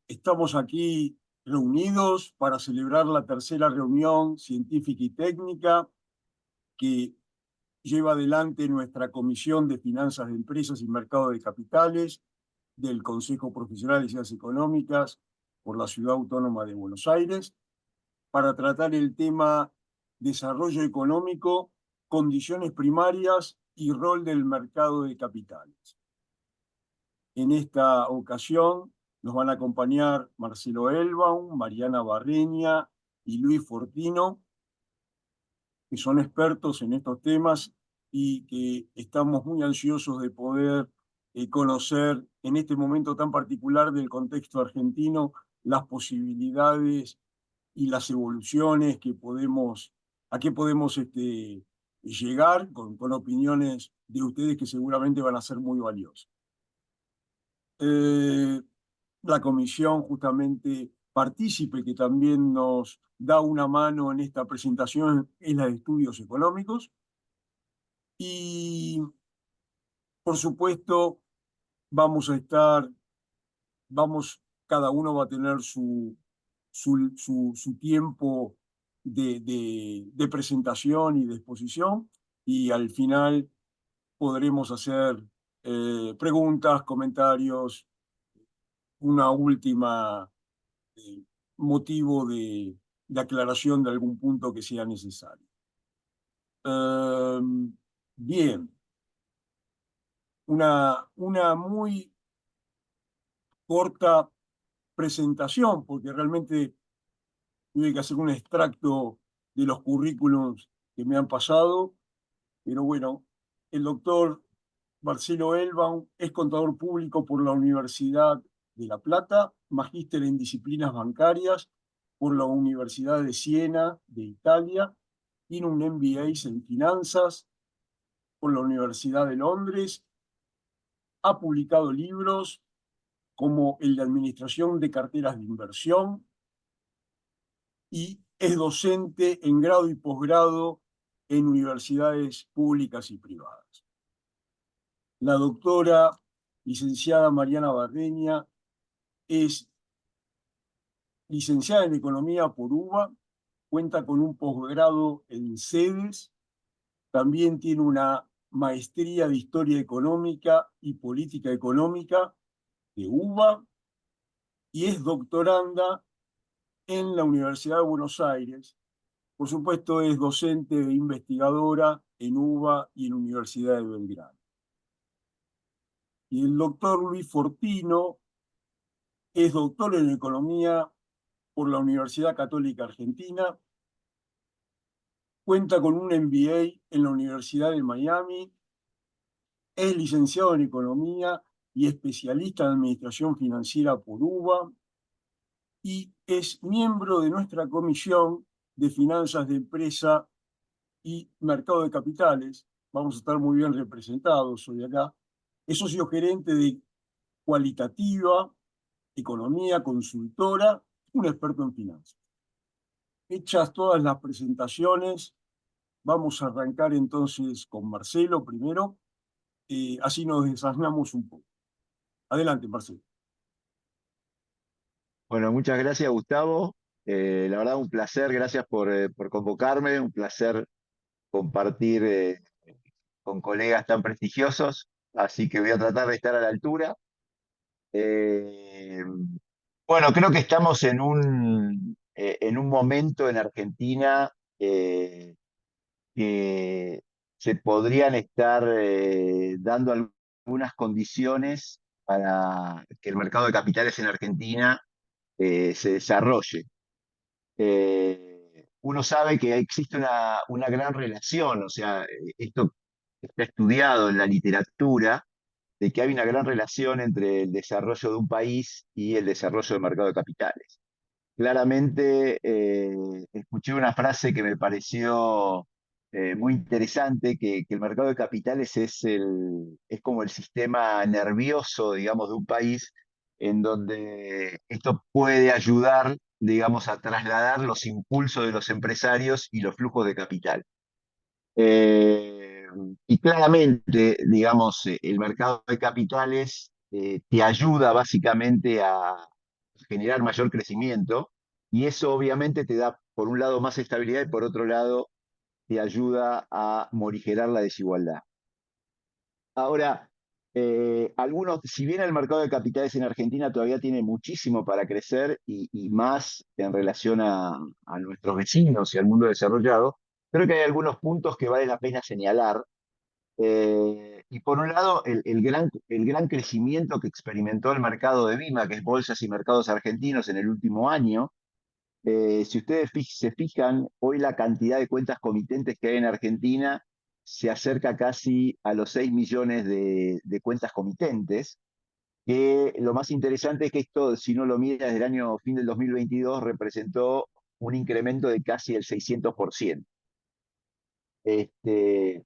Estamos aquí reunidos para celebrar la tercera reunión científica y técnica que lleva adelante nuestra Comisión de Finanzas de Empresas y Mercado de Capitales del Consejo Profesional de Ciencias Económicas por la Ciudad Autónoma de Buenos Aires para tratar el tema desarrollo económico, condiciones primarias y rol del mercado de capitales. En esta ocasión nos van a acompañar Marcelo Elbaum, Mariana Barreña y Luis Fortino, que son expertos en estos temas y que estamos muy ansiosos de poder conocer en este momento tan particular del contexto argentino las posibilidades y las evoluciones a qué podemos llegar con opiniones de ustedes que seguramente van a ser muy valiosas. Eh, la comisión justamente partícipe que también nos da una mano en esta presentación es la de estudios económicos y por supuesto vamos a estar, cada uno va a tener su tiempo de presentación y de exposición y al final podremos hacer preguntas, comentarios, una última eh, motivo de aclaración de algún punto que sea necesario. Bien, una muy corta presentación, porque realmente tuve que hacer un extracto de los currículums que me han pasado, pero bueno, el doctor Marcelo Elbaum es contador público por la Universidad de La Plata, magíster en disciplinas bancarias por la Universidad de Siena de Italia, tiene un MBA en finanzas por la Universidad de Londres, ha publicado libros como el de Administración de Carteras de Inversión y es docente en grado y posgrado en universidades públicas y privadas. La doctora licenciada Mariana Barreña es licenciada en Economía por UBA, cuenta con un posgrado en CEDES, también tiene una maestría de Historia Económica y Política Económica de UBA y es doctoranda en la Universidad de Buenos Aires. Por supuesto, es docente e investigadora en UBA y en la Universidad de Belgrano. Y el doctor Luis Fortino es doctor en Economía por la Universidad Católica Argentina, cuenta con un MBA en la Universidad de Miami, es licenciado en Economía y especialista en Administración Financiera por UBA y es miembro de nuestra Comisión de Finanzas de Empresa y Mercado de Capitales. Vamos a estar muy bien representados hoy acá. Es socio gerente de Cualitativa, Economía, consultora, un experto en finanzas. Hechas todas las presentaciones, vamos a arrancar entonces con Marcelo primero, así nos desasnamos un poco. Adelante, Marcelo. Bueno, muchas gracias, Gustavo. La verdad, un placer, gracias por convocarme, un placer compartir con colegas tan prestigiosos, así que voy a tratar de estar a la altura. Eh, bueno, creo que estamos en un momento en Argentina que se podrían estar dando algunas condiciones para que el mercado de capitales en Argentina se desarrolle. Uno sabe que existe una gran relación, o sea, esto está estudiado en la literatura, de que hay una gran relación entre el desarrollo de un país y el desarrollo del mercado de capitales. Claramente, escuché una frase que me pareció muy interesante, que el mercado de capitales es como el sistema nervioso, digamos, de un país, en donde esto puede ayudar, digamos, a trasladar los impulsos de los empresarios y los flujos de capital. Eh, y claramente, digamos, el mercado de capitales te ayuda básicamente a generar mayor crecimiento, y eso obviamente te da, por un lado, más estabilidad y por otro lado, te ayuda a morigerar la desigualdad. Ahora, si bien el mercado de capitales en Argentina todavía tiene muchísimo para crecer y más en relación a nuestros vecinos y al mundo desarrollado, creo que hay algunos puntos que vale la pena señalar. Y por un lado, el gran crecimiento que experimentó el mercado de Bima, que es Bolsas y Mercados Argentinos en el último año. Si ustedes se fijan, hoy la cantidad de cuentas comitentes que hay en Argentina se acerca casi a los 6 millones de cuentas comitentes, que lo más interesante es que esto, si uno lo mira desde el año fin del 2022, representó un incremento de casi el 600%. Este,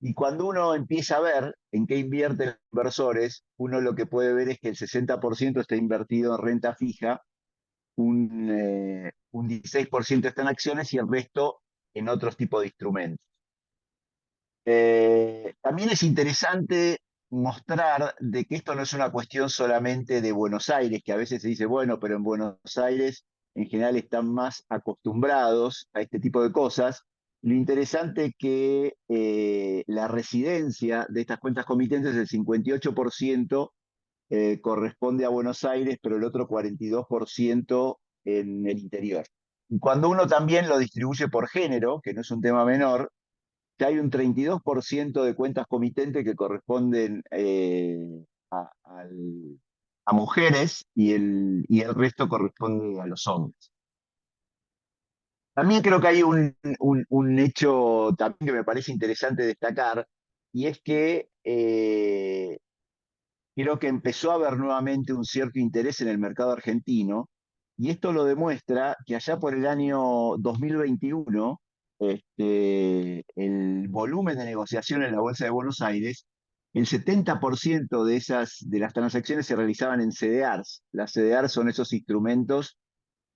y cuando uno empieza a ver en qué invierten los inversores, uno lo que puede ver es que el 60% está invertido en renta fija, un 16% está en acciones y el resto en otros tipos de instrumentos. También es interesante mostrar de que esto no es una cuestión solamente de Buenos Aires, que a veces se dice, bueno, pero en Buenos Aires en general están más acostumbrados a este tipo de cosas. Lo interesante es que la residencia de estas cuentas comitentes, el 58%, corresponde a Buenos Aires, pero el otro 42% en el interior. Y cuando uno también lo distribuye por género, que no es un tema menor, que hay un 32% de cuentas comitentes que corresponden a mujeres y el resto corresponde a los hombres. También creo que hay un hecho también que me parece interesante destacar, y es que creo que empezó a haber nuevamente un cierto interés en el mercado argentino, y esto lo demuestra que allá por el año 2021, el volumen de negociación en la Bolsa de Buenos Aires, el 70% de las transacciones se realizaban en CDRs. Las CDRs son esos instrumentos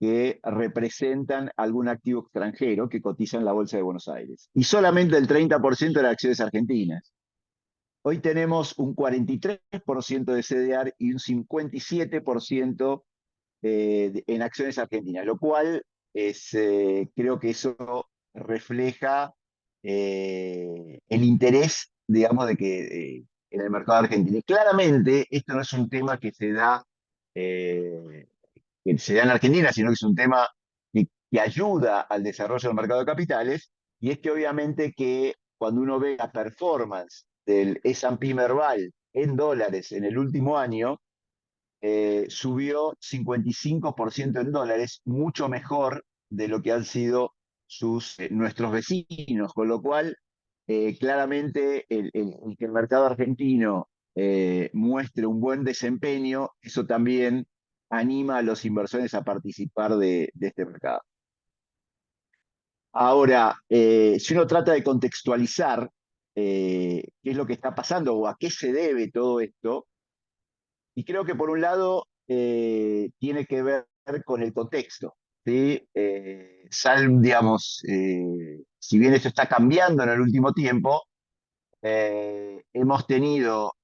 que representan algún activo extranjero que cotiza en la Bolsa de Buenos Aires. Y solamente el 30% eran acciones argentinas. Hoy tenemos un 43% de CDR y un 57% en acciones argentinas, lo cual creo que eso refleja el interés, digamos, de que en el mercado argentino. Y claramente, esto no es un tema eh, que se da en Argentina, sino que es un tema que ayuda al desarrollo del mercado de capitales, y es que obviamente que cuando uno ve la performance del S&P Merval en dólares en el último año, subió 55% en dólares, mucho mejor de lo que han sido nuestros vecinos, con lo cual claramente el que el mercado argentino muestre un buen desempeño, eso también anima a los inversores a participar de este mercado. Ahora, si uno trata de contextualizar qué es lo que está pasando o a qué se debe todo esto, y creo que por un lado tiene que ver con el contexto. ¿Sí? Digamos, si bien esto está cambiando en el último tiempo, hemos tenido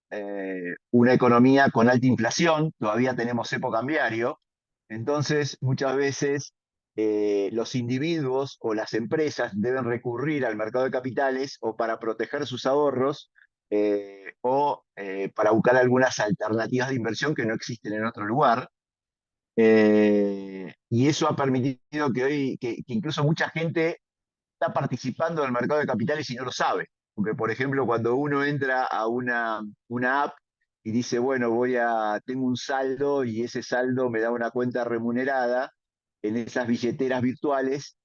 una economía con alta inflación, todavía tenemos cepo cambiario, entonces muchas veces los individuos o las empresas deben recurrir al mercado de capitales o para proteger sus ahorros o para buscar algunas alternativas de inversión que no existen en otro lugar. Y eso ha permitido que hoy, que incluso mucha gente está participando del mercado de capitales y no lo sabe. Porque, por ejemplo, cuando uno entra a una app y dice, bueno, tengo un saldo y ese saldo me da una cuenta remunerada en esas billeteras virtuales,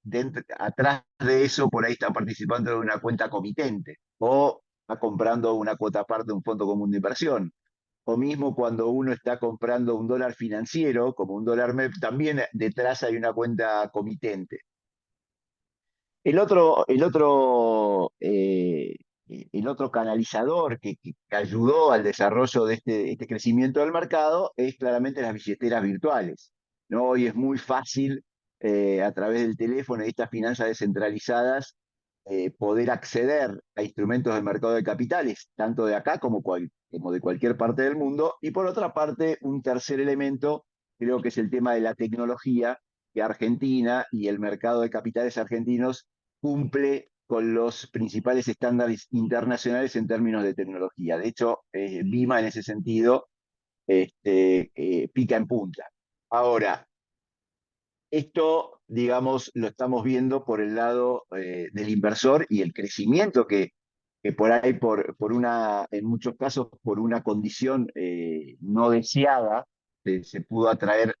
atrás de eso por ahí está participando de una cuenta comitente o está comprando una cuota aparte de un fondo común de inversión. O mismo cuando uno está comprando un dólar financiero, como un dólar MEP, también detrás hay una cuenta comitente. El otro canalizador que ayudó al desarrollo de este crecimiento del mercado es claramente las billeteras virtuales, ¿no? Hoy es muy fácil, a través del teléfono y estas finanzas descentralizadas, poder acceder a instrumentos del mercado de capitales, tanto de acá como de cualquier parte del mundo. Y por otra parte, un tercer elemento creo que es el tema de la tecnología, que Argentina y el mercado de capitales argentinos cumple con los principales estándares internacionales en términos de tecnología. De hecho, Vima en ese sentido pica en punta. Ahora, esto, digamos, lo estamos viendo por el lado del inversor y el crecimiento que por ahí, en muchos casos, por una condición no deseada, se pudo atraer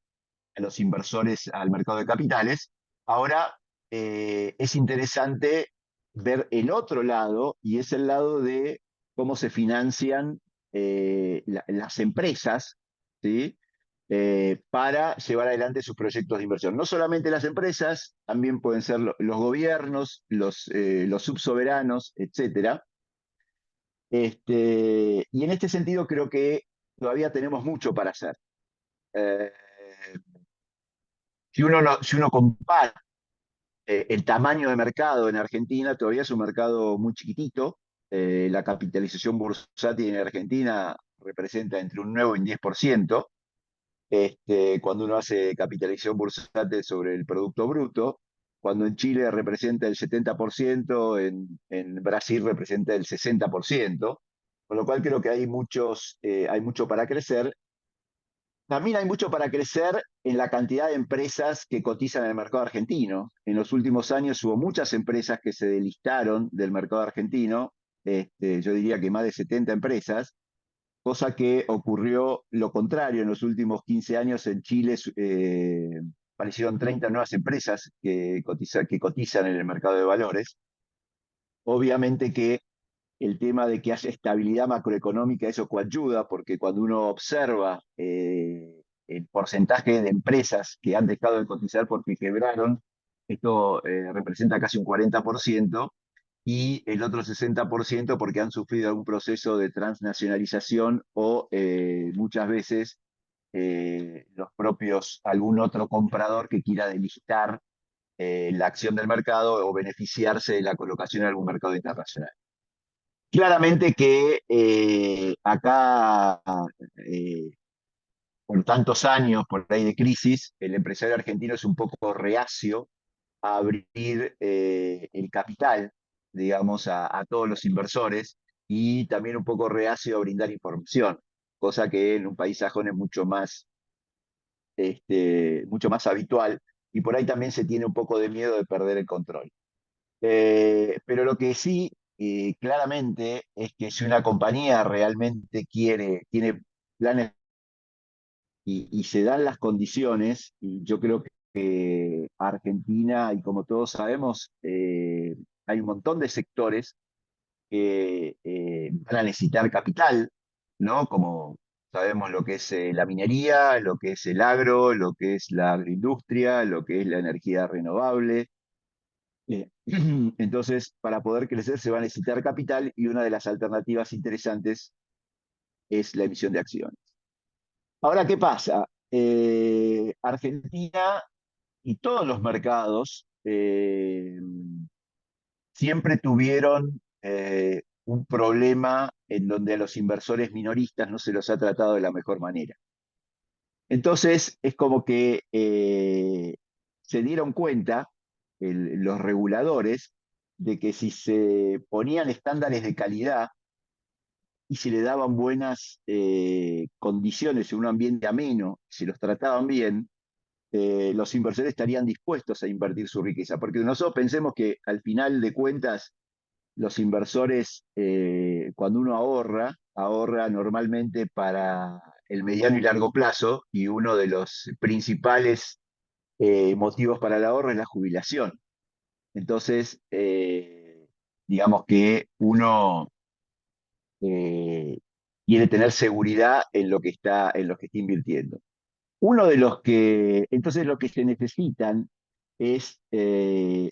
a los inversores al mercado de capitales. Ahora es interesante ver el otro lado, y es el lado de cómo se financian las empresas, ¿sí? Para llevar adelante sus proyectos de inversión. No solamente las empresas, también pueden ser los gobiernos, los subsoberanos, etcétera. Y en este sentido creo que todavía tenemos mucho para hacer. Eh, si uno compara el tamaño de mercado en Argentina, todavía es un mercado muy chiquitito. La capitalización bursátil en Argentina representa entre un 9 y un 10%. Cuando uno hace capitalización bursátil sobre el Producto Bruto, cuando en Chile representa el 70%, en Brasil representa el 60%, con lo cual creo que hay mucho para crecer. También hay mucho para crecer en la cantidad de empresas que cotizan en el mercado argentino. En los últimos años hubo muchas empresas que se delistaron del mercado argentino, yo diría que más de 70 empresas, cosa que ocurrió lo contrario. En los últimos 15 años en Chile aparecieron 30 nuevas empresas que cotizan en el mercado de valores. Obviamente que el tema de que haya estabilidad macroeconómica, eso coayuda, porque cuando uno observa el porcentaje de empresas que han dejado de cotizar porque quebraron, esto representa casi un 40%, y el otro 60% porque han sufrido algún proceso de transnacionalización o muchas veces algún otro comprador que quiera delistar la acción del mercado o beneficiarse de la colocación en algún mercado internacional. Claramente que acá, eh, por tantos años por ahí de crisis, el empresario argentino es un poco reacio a abrir el capital, digamos, a todos los inversores, y también un poco reacio a brindar información, cosa que en un país sajón es mucho más habitual, y por ahí también se tiene un poco de miedo de perder el control. Pero lo que sí, claramente, es que si una compañía realmente tiene planes y se dan las condiciones, y yo creo que Argentina, y como todos sabemos, hay un montón de sectores que van a necesitar capital, ¿no? Como sabemos lo que es la minería, lo que es el agro, lo que es la agroindustria, lo que es la energía renovable. Eh, Entonces, para poder crecer se va a necesitar capital, y una de las alternativas interesantes es la emisión de acciones. Ahora, ¿qué pasa? Argentina y todos los mercados siempre tuvieron un problema en donde a los inversores minoristas no se los ha tratado de la mejor manera. Entonces, es como que se dieron cuenta los reguladores de que si se ponían estándares de calidad y se le daban buenas condiciones en un ambiente ameno, si los trataban bien, los inversores estarían dispuestos a invertir su riqueza. Porque nosotros pensemos que al final de cuentas, los inversores, cuando uno ahorra normalmente para el mediano y largo plazo, y uno de los principales motivos para el ahorro es la jubilación. Entonces, digamos que uno eh, quiere tener seguridad en lo que está invirtiendo. Entonces lo que se necesitan es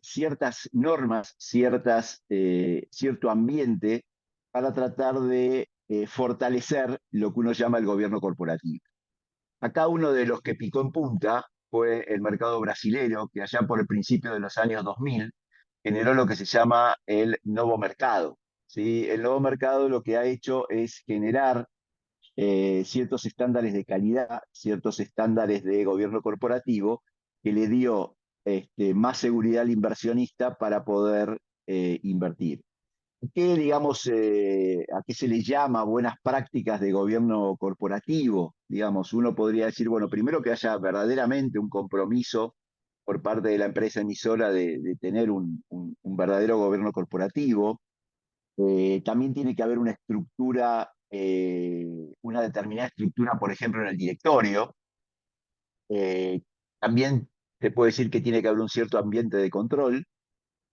ciertas normas, cierto ambiente para tratar de fortalecer lo que uno llama el gobierno corporativo. Acá uno de los que picó en punta fue el mercado brasilero, que allá por el principio de los años 2000 generó lo que se llama el nuevo mercado. ¿Sí? El nuevo mercado lo que ha hecho es generar ciertos estándares de calidad, ciertos estándares de gobierno corporativo, que le dio más seguridad al inversionista para poder invertir. ¿Qué, digamos, a qué se le llama buenas prácticas de gobierno corporativo? Digamos, uno podría decir, bueno, primero que haya verdaderamente un compromiso por parte de la empresa emisora de tener un verdadero gobierno corporativo. También tiene que haber una estructura, una determinada estructura, por ejemplo, en el directorio. Eh, También se puede decir que tiene que haber un cierto ambiente de control,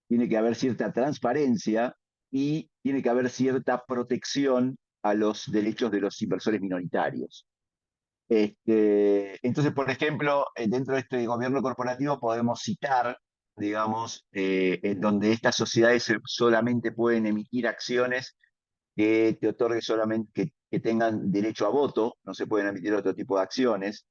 tiene que haber cierta transparencia y tiene que haber cierta protección a los derechos de los inversores minoritarios. Entonces, por ejemplo, dentro de este gobierno corporativo podemos citar, digamos, en donde estas sociedades solamente pueden emitir acciones que te otorgue solamente, que tengan derecho a voto, no se pueden emitir otro tipo de acciones.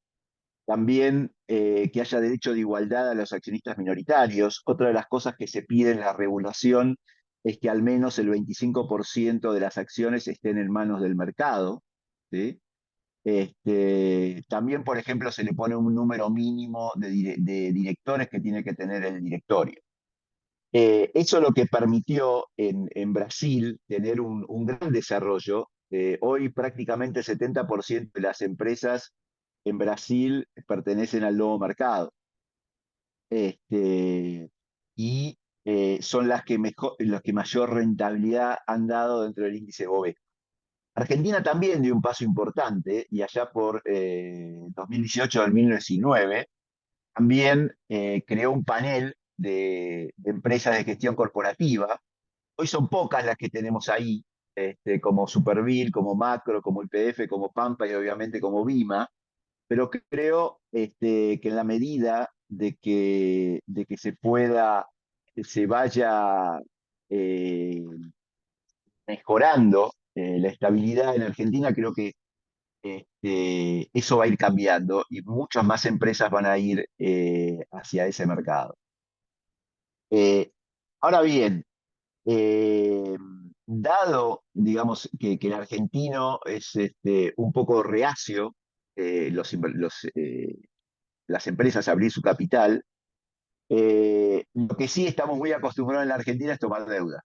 También que haya derecho de igualdad a los accionistas minoritarios. Otra de las cosas que se pide en la regulación es que al menos el 25% de las acciones estén en manos del mercado, ¿sí? También, por ejemplo, se le pone un número mínimo de directores que tiene que tener el directorio. Eso es lo que permitió en Brasil tener un gran desarrollo. Hoy prácticamente el 70% de las empresas en Brasil pertenecen al nuevo mercado. Este, y son las que mayor rentabilidad han dado dentro del índice Bovespa. Argentina también dio un paso importante y allá por 2018-2019 también creó un panel de empresas de gestión corporativa. Hoy son pocas las que tenemos ahí, como Superville, como Macro, como YPF, como Pampa y obviamente como Vima, pero creo que en la medida de que se pueda, que se vaya eh, mejorando la estabilidad en Argentina, creo que eso va a ir cambiando y muchas más empresas van a ir hacia ese mercado. Eh, Ahora bien, eh, dado, digamos, que el argentino es un poco reacio, las empresas a abrir su capital, lo que sí estamos muy acostumbrados en la Argentina es tomar deuda.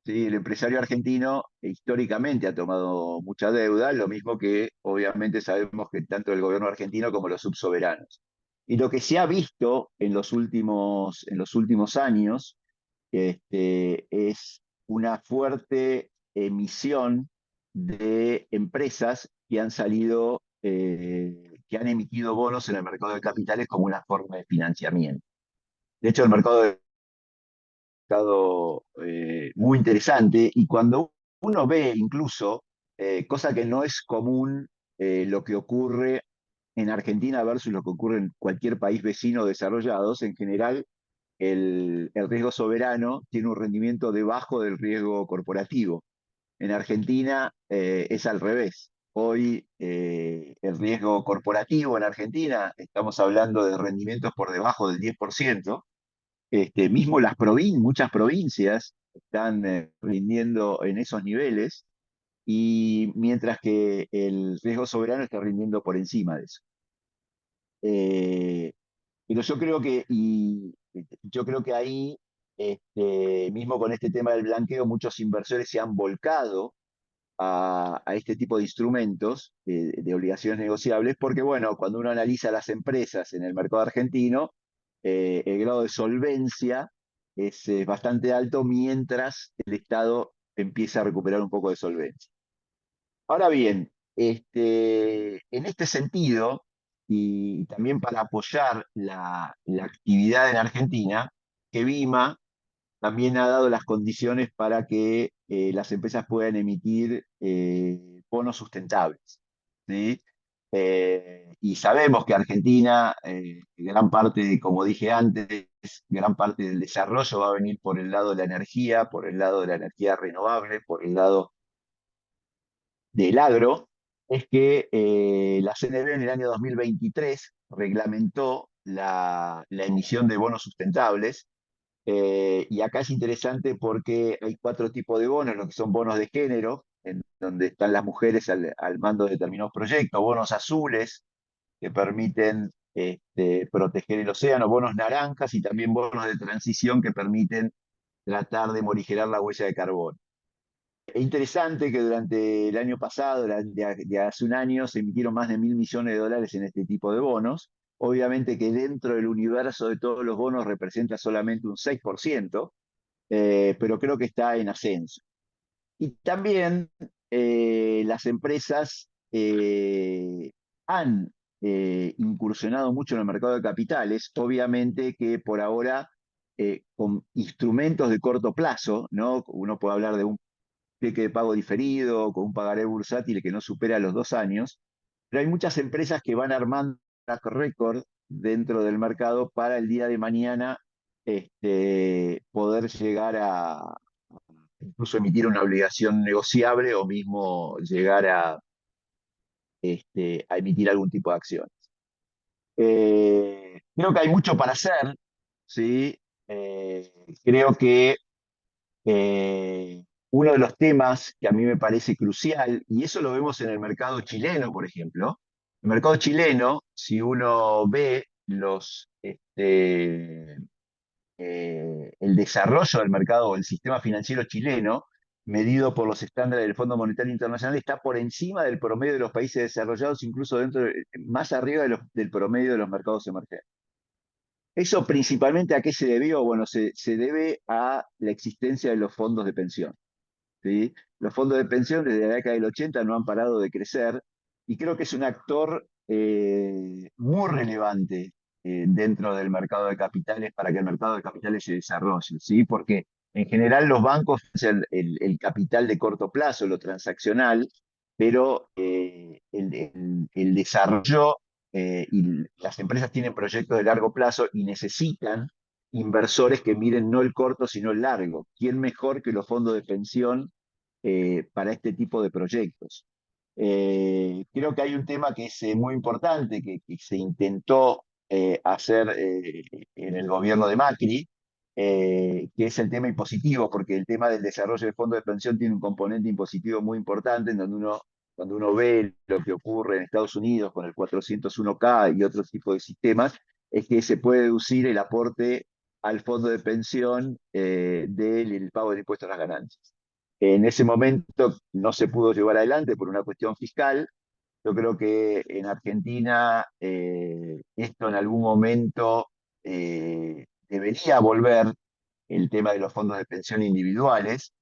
¿Sí? El empresario argentino históricamente ha tomado mucha deuda, lo mismo que obviamente sabemos que tanto el gobierno argentino como los subsoberanos. Y lo que se ha visto en los últimos años es una fuerte emisión de empresas que han salido, que han emitido bonos en el mercado de capitales como una forma de financiamiento. De hecho, el mercado de muy interesante y cuando uno ve incluso, cosa que no es común, lo que ocurre en Argentina versus lo que ocurre en cualquier país vecino desarrollados, en general el riesgo soberano tiene un rendimiento debajo del riesgo corporativo. En Argentina es al revés. Hoy el riesgo corporativo en Argentina, estamos hablando de rendimientos por debajo del 10%. Mismo muchas provincias están rindiendo en esos niveles y mientras que el riesgo soberano está rindiendo por encima de eso. Eh, pero yo creo que ahí, mismo con este tema del blanqueo, muchos inversores se han volcado a este tipo de instrumentos de obligaciones negociables, porque bueno, cuando uno analiza las empresas en el mercado argentino, el grado de solvencia es bastante alto mientras el Estado empieza a recuperar un poco de solvencia. Ahora bien, en este sentido, y también para apoyar la actividad en Argentina, que Vima también ha dado las condiciones para que las empresas puedan emitir bonos sustentables. ¿Sí? Y sabemos que Argentina, gran parte, como dije antes, gran parte del desarrollo va a venir por el lado de la energía, por el lado de la energía renovable, por el lado del agro, es que la CNB en el año 2023 reglamentó la emisión de bonos sustentables. Y acá es interesante porque hay cuatro tipos de bonos, lo que son bonos de género, en donde están las mujeres al mando de determinados proyectos, bonos azules que permiten proteger el océano, bonos naranjas y también bonos de transición que permiten tratar de morigerar la huella de carbono. Es interesante que durante el año pasado, de hace un año, se emitieron más de 1.000 millones de dólares en este tipo de bonos. Obviamente que dentro del universo de todos los bonos representa solamente un 6%, pero creo que está en ascenso. Y también las empresas han incursionado mucho en el mercado de capitales, obviamente que por ahora con instrumentos de corto plazo, ¿no? Uno puede hablar de un cheque de pago diferido, con un pagaré bursátil que no supera los 2 años, pero hay muchas empresas que van armando track record dentro del mercado para el día de mañana poder llegar a incluso emitir una obligación negociable o mismo llegar a emitir algún tipo de acción. Creo que hay mucho para hacer, ¿sí? Creo que eh, uno de los temas que a mí me parece crucial, y eso lo vemos en el mercado chileno, por ejemplo, el mercado chileno, si uno ve el desarrollo del mercado o el sistema financiero chileno, medido por los estándares del Fondo Monetario Internacional, está por encima del promedio de los países desarrollados, incluso más arriba del promedio de los mercados emergentes. ¿Eso principalmente a qué se debió? Bueno, se debe a la existencia de los fondos de pensión. ¿Sí? Los fondos de pensión desde la década del 80 no han parado de crecer y creo que es un actor muy relevante dentro del mercado de capitales para que el mercado de capitales se desarrolle, ¿sí? Porque en general los bancos hacen el capital de corto plazo, lo transaccional, pero el desarrollo y las empresas tienen proyectos de largo plazo y necesitan inversores que miren no el corto, sino el largo. ¿Quién mejor que los fondos de pensión para este tipo de proyectos? Creo que hay un tema que es muy importante, que se intentó hacer en el gobierno de Macri, que es el tema impositivo, porque el tema del desarrollo de fondos de pensión tiene un componente impositivo muy importante, en donde cuando uno ve lo que ocurre en Estados Unidos con el 401(k) y otros tipos de sistemas, es que se puede deducir el aporte al fondo de pensión del pago del impuesto a las ganancias. En ese momento no se pudo llevar adelante por una cuestión fiscal. Yo creo que en Argentina esto en algún momento debería volver el tema de los fondos de pensión individuales.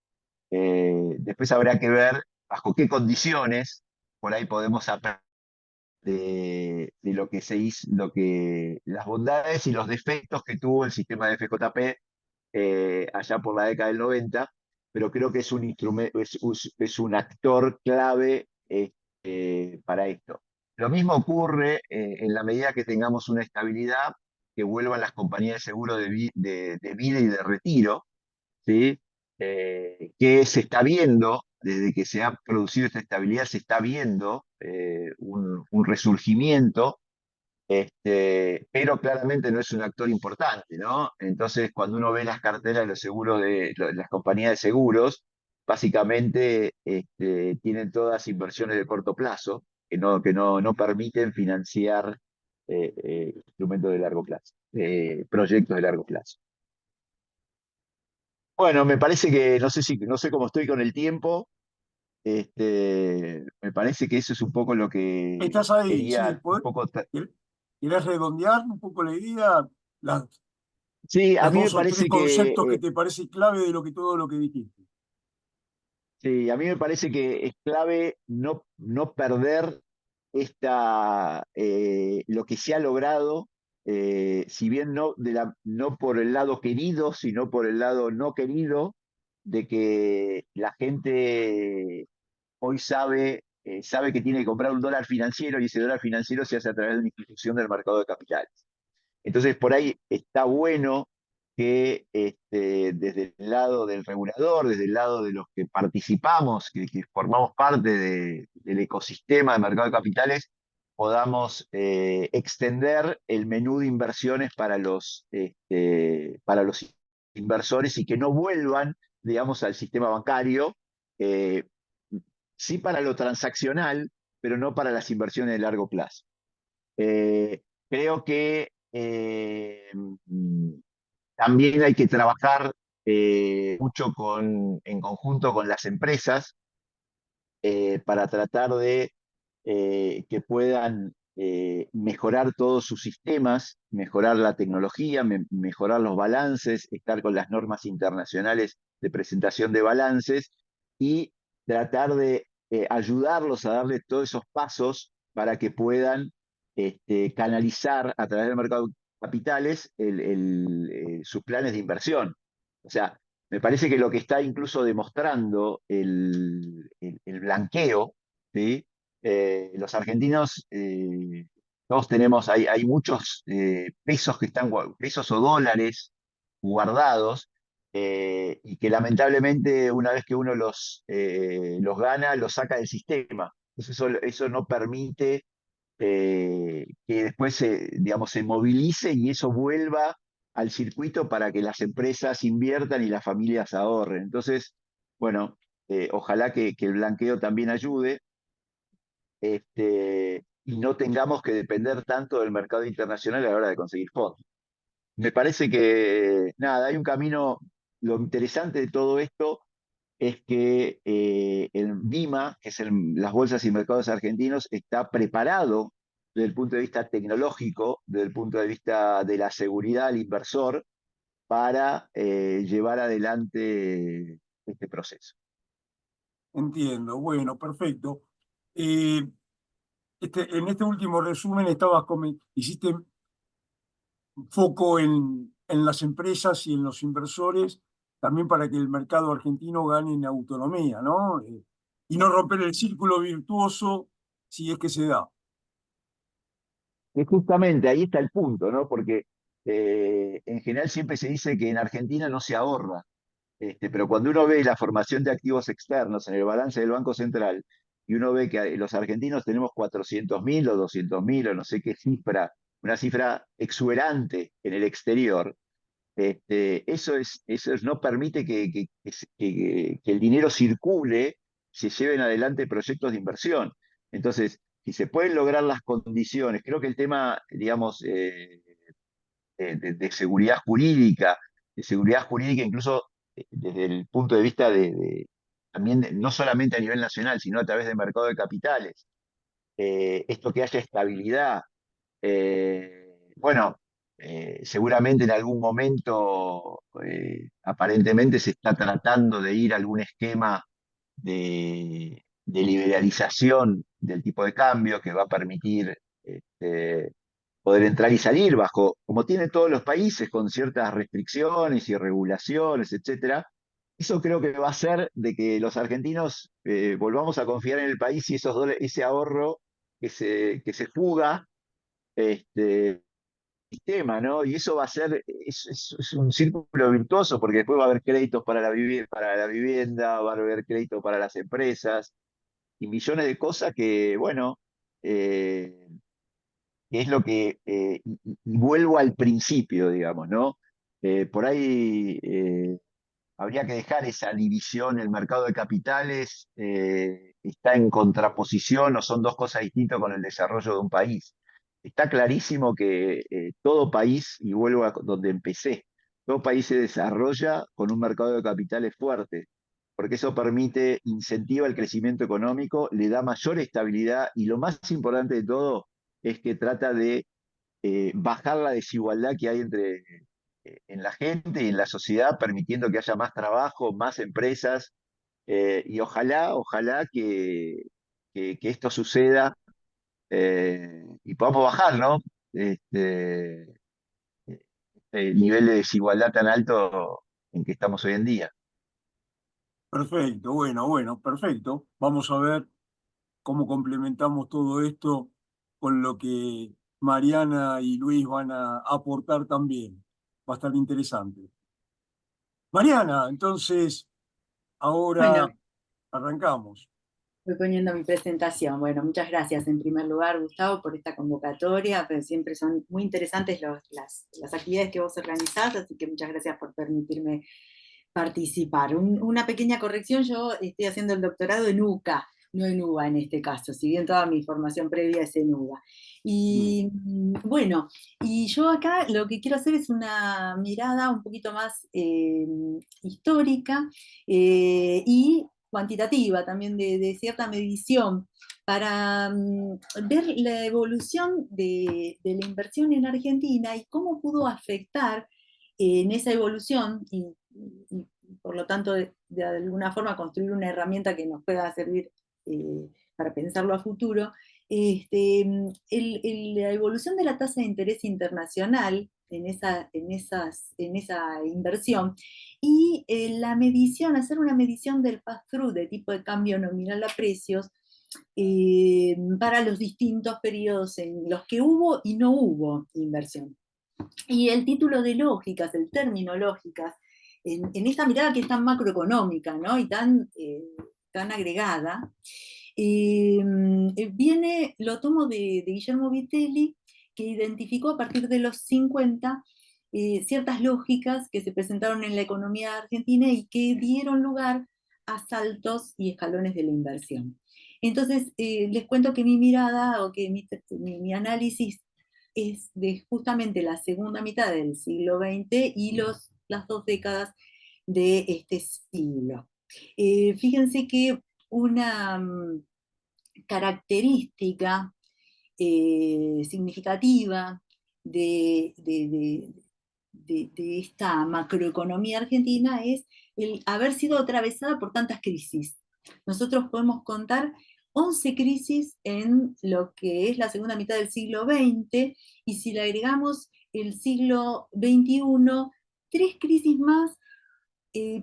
Después habrá que ver bajo qué condiciones por ahí podemos aprender de lo que se hizo, las bondades y los defectos que tuvo el sistema de FJP allá por la década del 90, pero creo que es un instrumento, es un actor clave para esto. Lo mismo ocurre en la medida que tengamos una estabilidad, que vuelvan las compañías de seguro de vida y de retiro, ¿sí? Que se está viendo, desde que se ha producido esta estabilidad, se está viendo un resurgimiento, pero claramente no es un actor importante, ¿no? Entonces, cuando uno ve las carteras de los seguros las compañías de seguros, básicamente tienen todas inversiones de corto plazo que no permiten financiar instrumentos de largo plazo, proyectos de largo plazo. Bueno, me parece que no sé cómo estoy con el tiempo. Me parece que eso es un poco lo que Estás ahí, sí. quería un poco. ¿Querés redondear un poco la idea? Las, Sí, a los mí me dos o tres parece que conceptos que te parece clave de todo lo que dijiste. sí, a mí me parece que es clave no perder lo que se ha logrado, si bien no por el lado querido, sino por el lado no querido, de que la gente hoy sabe que tiene que comprar un dólar financiero y ese dólar financiero se hace a través de una institución del mercado de capitales. Entonces, por ahí está bueno que desde el lado del regulador, desde el lado de los que participamos, que formamos parte del ecosistema de mercado de capitales, podamos extender el menú de inversiones para los inversores y que no vuelvan, digamos, al sistema bancario, eh, sí para lo transaccional, pero no para las inversiones de largo plazo. Creo que también hay que trabajar mucho en conjunto con las empresas para tratar de que puedan mejorar todos sus sistemas, mejorar la tecnología, mejorar los balances, estar con las normas internacionales de presentación de balances y tratar de ayudarlos a darle todos esos pasos para que puedan canalizar a través del mercado de capitales sus planes de inversión. O sea, me parece que lo que está incluso demostrando el blanqueo, ¿sí? Los argentinos, todos tenemos, hay muchos pesos que están, pesos o dólares guardados, y que lamentablemente una vez que uno los gana, los saca del sistema. Entonces eso no permite que después digamos, se movilice y eso vuelva al circuito para que las empresas inviertan y las familias ahorren. Entonces, bueno, ojalá que el blanqueo también ayude, y no tengamos que depender tanto del mercado internacional a la hora de conseguir fondos. Me parece que, nada, hay un camino, lo interesante de todo esto es que el BIMA, que es las bolsas y mercados argentinos, está preparado desde el punto de vista tecnológico, desde el punto de vista de la seguridad al inversor, para llevar adelante este proceso. Entiendo, bueno, perfecto. Eh, en este último resumen hiciste foco en las empresas y en los inversores, también para que el mercado argentino gane en autonomía, ¿no? Y no romper el círculo virtuoso si es que se da. Y justamente ahí está el punto, ¿no? Porque en general siempre se dice que en Argentina no se ahorra. Pero cuando uno ve la formación de activos externos en el balance del Banco Central y uno ve que los argentinos tenemos 400.000 o 200.000 o no sé qué cifra, una cifra exuberante en el exterior, no permite que el dinero circule, se lleven adelante proyectos de inversión. Entonces, si se pueden lograr las condiciones, creo que el tema, digamos, de seguridad jurídica incluso desde el punto de vista también no solamente a nivel nacional, sino a través del mercado de capitales. Esto que haya estabilidad. Bueno, seguramente en algún momento aparentemente se está tratando de ir a algún esquema de liberalización del tipo de cambio que va a permitir poder entrar y salir bajo, como tienen todos los países, con ciertas restricciones y regulaciones, etcétera. Eso creo que va a hacer de que los argentinos volvamos a confiar en el país y ese ahorro que se fuga, sistema, ¿no? Y eso va a ser, es un círculo virtuoso, porque después va a haber créditos para la vivienda, va a haber créditos para las empresas, y millones de cosas que, bueno, eh, que es lo que, y vuelvo al principio, digamos, ¿no? Por ahí habría que dejar esa división, el mercado de capitales está en contraposición o son dos cosas distintas con el desarrollo de un país. Está clarísimo que todo país, y vuelvo a donde empecé, todo país se desarrolla con un mercado de capitales fuerte, porque eso permite, incentiva el crecimiento económico, le da mayor estabilidad y lo más importante de todo es que trata de bajar la desigualdad que hay en la gente y en la sociedad, permitiendo que haya más trabajo, más empresas, y ojalá que esto suceda y podamos bajar, ¿no? Este, el nivel de desigualdad tan alto en que estamos hoy en día. Perfecto, bueno, perfecto. Vamos a ver cómo complementamos todo esto con lo que Mariana y Luis van a aportar también. Va a estar interesante. Mariana, entonces, Bueno, ahora arrancamos. voy poniendo mi presentación. Bueno, muchas gracias en primer lugar, Gustavo, por esta convocatoria. Pues siempre son muy interesantes las actividades que vos organizás, así que muchas gracias por permitirme participar. Una pequeña corrección, yo estoy haciendo el doctorado en UCA, no en UBA en este caso, si bien toda mi formación previa es en UBA. Y bueno, y yo acá lo que quiero hacer es una mirada un poquito más histórica y cuantitativa, también de cierta medición, para ver la evolución de la inversión en Argentina y cómo pudo afectar en esa evolución y por lo tanto de alguna forma construir una herramienta que nos pueda servir para pensarlo a futuro, la evolución de la tasa de interés internacional en esa inversión y la medición, hacer una medición del pass-through de tipo de cambio nominal a precios para los distintos periodos en los que hubo y no hubo inversión. Y el título de lógicas, el término lógicas, en esta mirada que es tan macroeconómica, ¿no? Y tan agregada, lo tomo de Guillermo Vitelli, que identificó a partir de los 50 ciertas lógicas que se presentaron en la economía argentina y que dieron lugar a saltos y escalones de la inversión. Entonces, les cuento que mi mirada o que mi análisis es de justamente la segunda mitad del siglo XX y las 2 décadas de este siglo. Fíjense que una característica significativa de esta macroeconomía argentina es el haber sido atravesada por tantas crisis. Nosotros podemos contar 11 crisis en lo que es la segunda mitad del siglo XX, y si le agregamos el siglo XXI, 3 crisis más,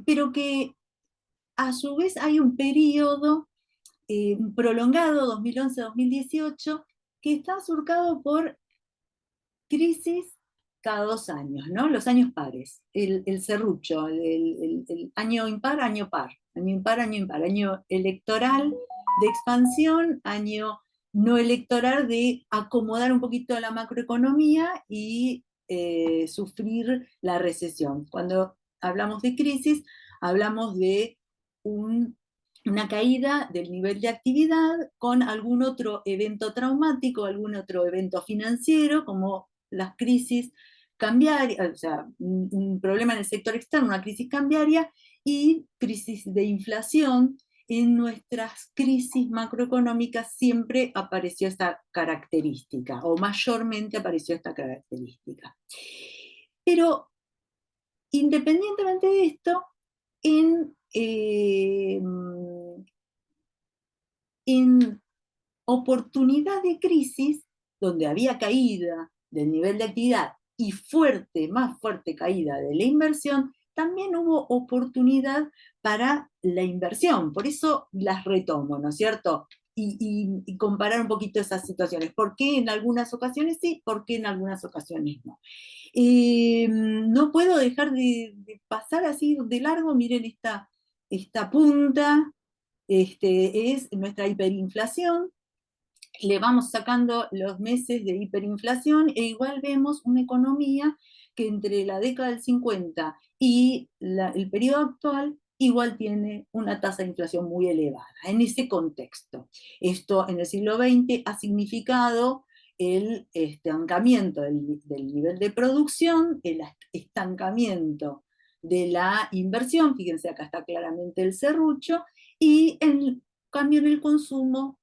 pero que a su vez hay un periodo prolongado, 2011-2018, que está surcado por crisis cada 2 años, ¿no? Los años pares, el serrucho, el año impar, año par, año impar, año impar, año electoral de expansión, año no electoral de acomodar un poquito la macroeconomía y sufrir la recesión. Cuando hablamos de crisis, hablamos de una caída del nivel de actividad con algún otro evento traumático, algún otro evento financiero, como las crisis cambiarias, o sea, un problema en el sector externo, una crisis cambiaria y crisis de inflación. En nuestras crisis macroeconómicas siempre apareció esta característica, o mayormente apareció esta característica. Pero independientemente de esto, en oportunidad de crisis, donde había caída del nivel de actividad y más fuerte caída de la inversión, también hubo oportunidad para la inversión. Por eso las retomo, ¿no es cierto? Y comparar un poquito esas situaciones. ¿Por qué en algunas ocasiones sí? ¿Por qué en algunas ocasiones no? No puedo dejar de pasar así de largo, miren esta punta, es nuestra hiperinflación. Le vamos sacando los meses de hiperinflación e igual vemos una economía que entre la década del 50 y el periodo actual igual tiene una tasa de inflación muy elevada. En ese contexto, esto en el siglo XX ha significado el estancamiento del nivel de producción, el estancamiento de la inversión, fíjense acá está claramente el serrucho, y en cambio en el consumo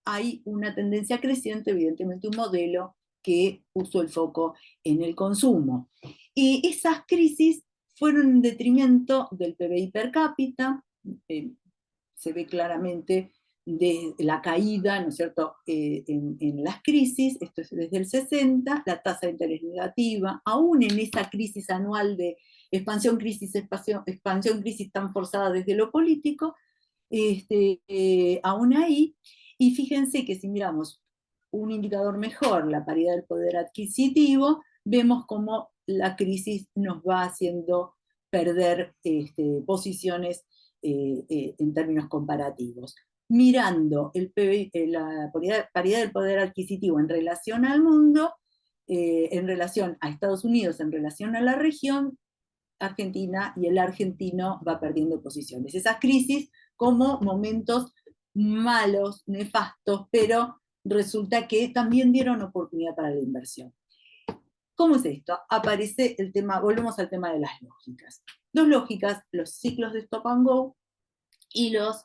hay una tendencia creciente, evidentemente un modelo que puso el foco en el consumo. Y esas crisis fueron en detrimento del PBI per cápita, se ve claramente de la caída, ¿no es cierto?, en las crisis, esto es desde el 60, la tasa de interés negativa, aún en esa crisis anual de expansión, crisis tan forzada desde lo político, aún ahí. Y fíjense que si miramos un indicador mejor, la paridad del poder adquisitivo, vemos cómo la crisis nos va haciendo perder posiciones en términos comparativos. Mirando la paridad del poder adquisitivo en relación al mundo, en relación a Estados Unidos, en relación a la región, Argentina y el argentino va perdiendo posiciones. Esas crisis como momentos malos, nefastos, pero resulta que también dieron oportunidad para la inversión. ¿Cómo es esto? Aparece el tema, volvemos al tema de las lógicas. Dos lógicas, los ciclos de Stop and Go y los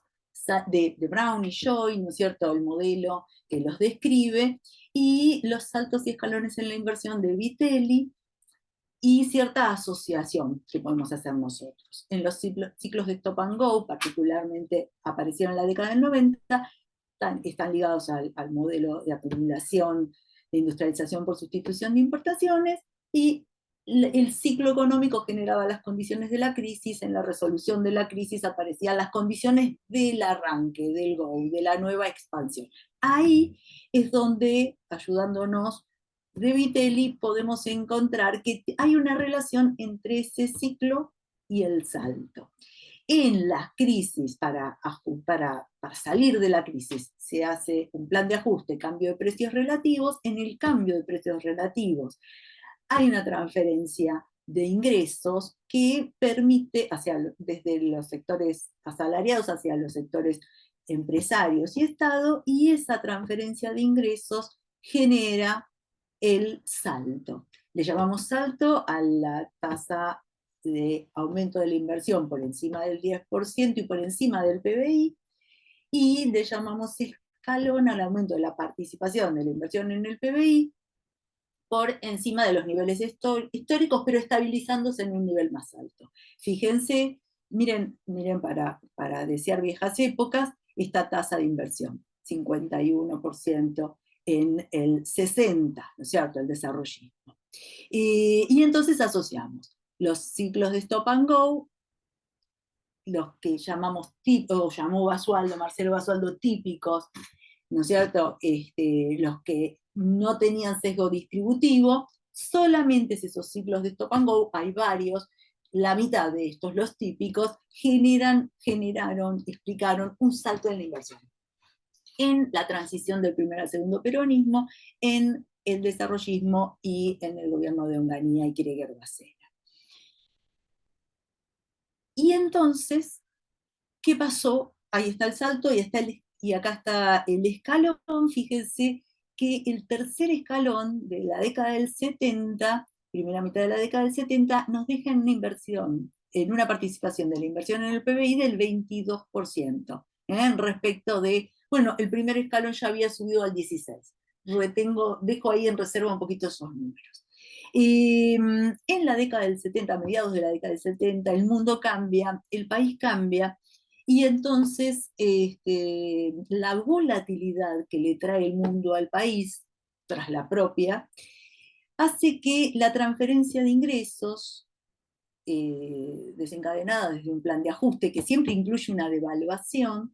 de Brown y Joy, ¿no es cierto?, el modelo que los describe, y los saltos y escalones en la inversión de Vitelli, y cierta asociación que podemos hacer nosotros. En los ciclos de Stop and Go, particularmente aparecieron en la década del 90, están ligados al modelo de acumulación, de industrialización por sustitución de importaciones, y el ciclo económico generaba las condiciones de la crisis. En la resolución de la crisis aparecían las condiciones del arranque, del go, de la nueva expansión. Ahí es donde, ayudándonos de Vitelli, podemos encontrar que hay una relación entre ese ciclo y el salto. En las crisis, para salir de la crisis, se hace un plan de ajuste, cambio de precios relativos. En el cambio de precios relativos hay una transferencia de ingresos que permite, desde los sectores asalariados hacia los sectores empresarios y Estado, y esa transferencia de ingresos genera el salto. Le llamamos salto a la tasa de aumento de la inversión por encima del 10% y por encima del PBI, y le llamamos escalón al aumento de la participación de la inversión en el PBI por encima de los niveles históricos, pero estabilizándose en un nivel más alto. Fíjense, miren para desear viejas épocas, esta tasa de inversión, 51% en el 60, ¿no es cierto?, el desarrollismo. Y entonces asociamos los ciclos de Stop and Go, los que llamamos o llamó Marcelo Basualdo típicos, ¿no es cierto?, los que no tenían sesgo distributivo. Solamente esos ciclos de Stop and Go, hay varios, la mitad de estos, los típicos, explicaron un salto en la inversión, en la transición del primer al segundo peronismo, en el desarrollismo y en el gobierno de Onganía y Kirchner-Bacena. Y entonces, ¿qué pasó? Ahí está el salto y acá está el escalón. Fíjense que el tercer escalón de la década del 70, primera mitad de la década del 70, nos deja en una inversión, en una participación de la inversión en el PBI del 22%, respecto de, bueno, el primer escalón ya había subido al 16%. Dejo ahí en reserva un poquito esos números. En la década del 70, a mediados de la década del 70, el mundo cambia, el país cambia, y entonces la volatilidad que le trae el mundo al país, tras la propia, hace que la transferencia de ingresos desencadenada desde un plan de ajuste, que siempre incluye una devaluación,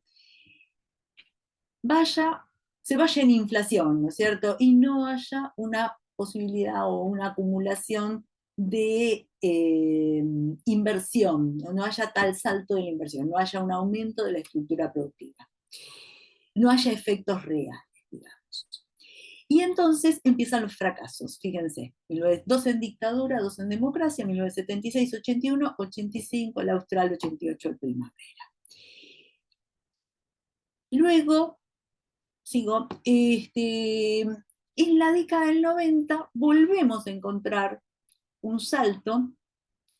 se vaya en inflación, ¿no es cierto? Y no haya una posibilidad o una acumulación de inversión, no haya tal salto de la inversión, no haya un aumento de la estructura productiva, no haya efectos reales, digamos. Y entonces empiezan los fracasos, fíjense, 2 en dictadura, 2 en democracia, 1976, 81, 85, el Austral, 88, el Primavera. Luego, sigo, en la década del 90 volvemos a encontrar un salto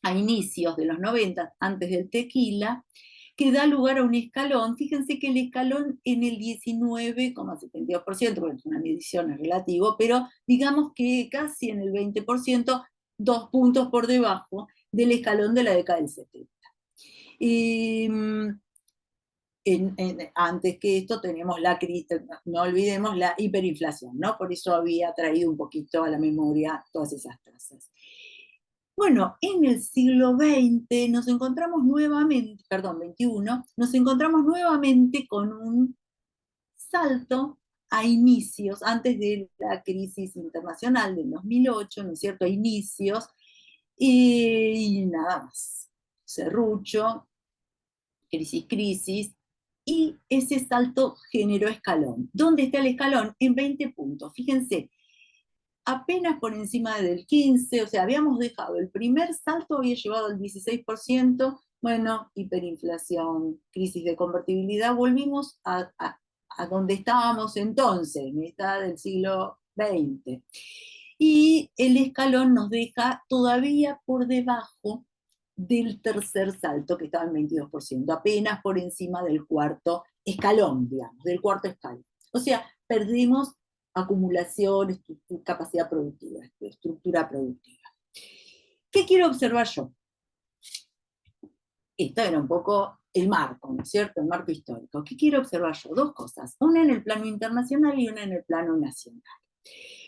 a inicios de los 90, antes del tequila, que da lugar a un escalón. Fíjense que el escalón en el 19,72%, bueno, es una medición, es relativo, pero digamos que casi en el 20%, 2 puntos por debajo del escalón de la década del 70. Antes que esto tenemos no olvidemos la hiperinflación, ¿no? Por eso había traído un poquito a la memoria todas esas tasas. Bueno, en el siglo XX nos encontramos nuevamente, XXI, nos encontramos nuevamente con un salto a inicios, antes de la crisis internacional del 2008, ¿no es cierto?, a inicios, y nada más. Serrucho, crisis, y ese salto generó escalón. ¿Dónde está el escalón? En 20 puntos. Fíjense, apenas por encima del 15, o sea, habíamos dejado el primer salto, había llevado al 16%, Bueno, hiperinflación, crisis de convertibilidad, volvimos a donde estábamos entonces, mitad del siglo XX. Y el escalón nos deja todavía por debajo del tercer salto, que estaba en 22%, apenas por encima del cuarto escalón, digamos, del cuarto escalón. O sea, perdimos acumulación, capacidad productiva, estructura productiva. ¿Qué quiero observar yo? Esto era un poco el marco, ¿no es cierto? El marco histórico. ¿Qué quiero observar yo? Dos cosas, una en el plano internacional y una en el plano nacional.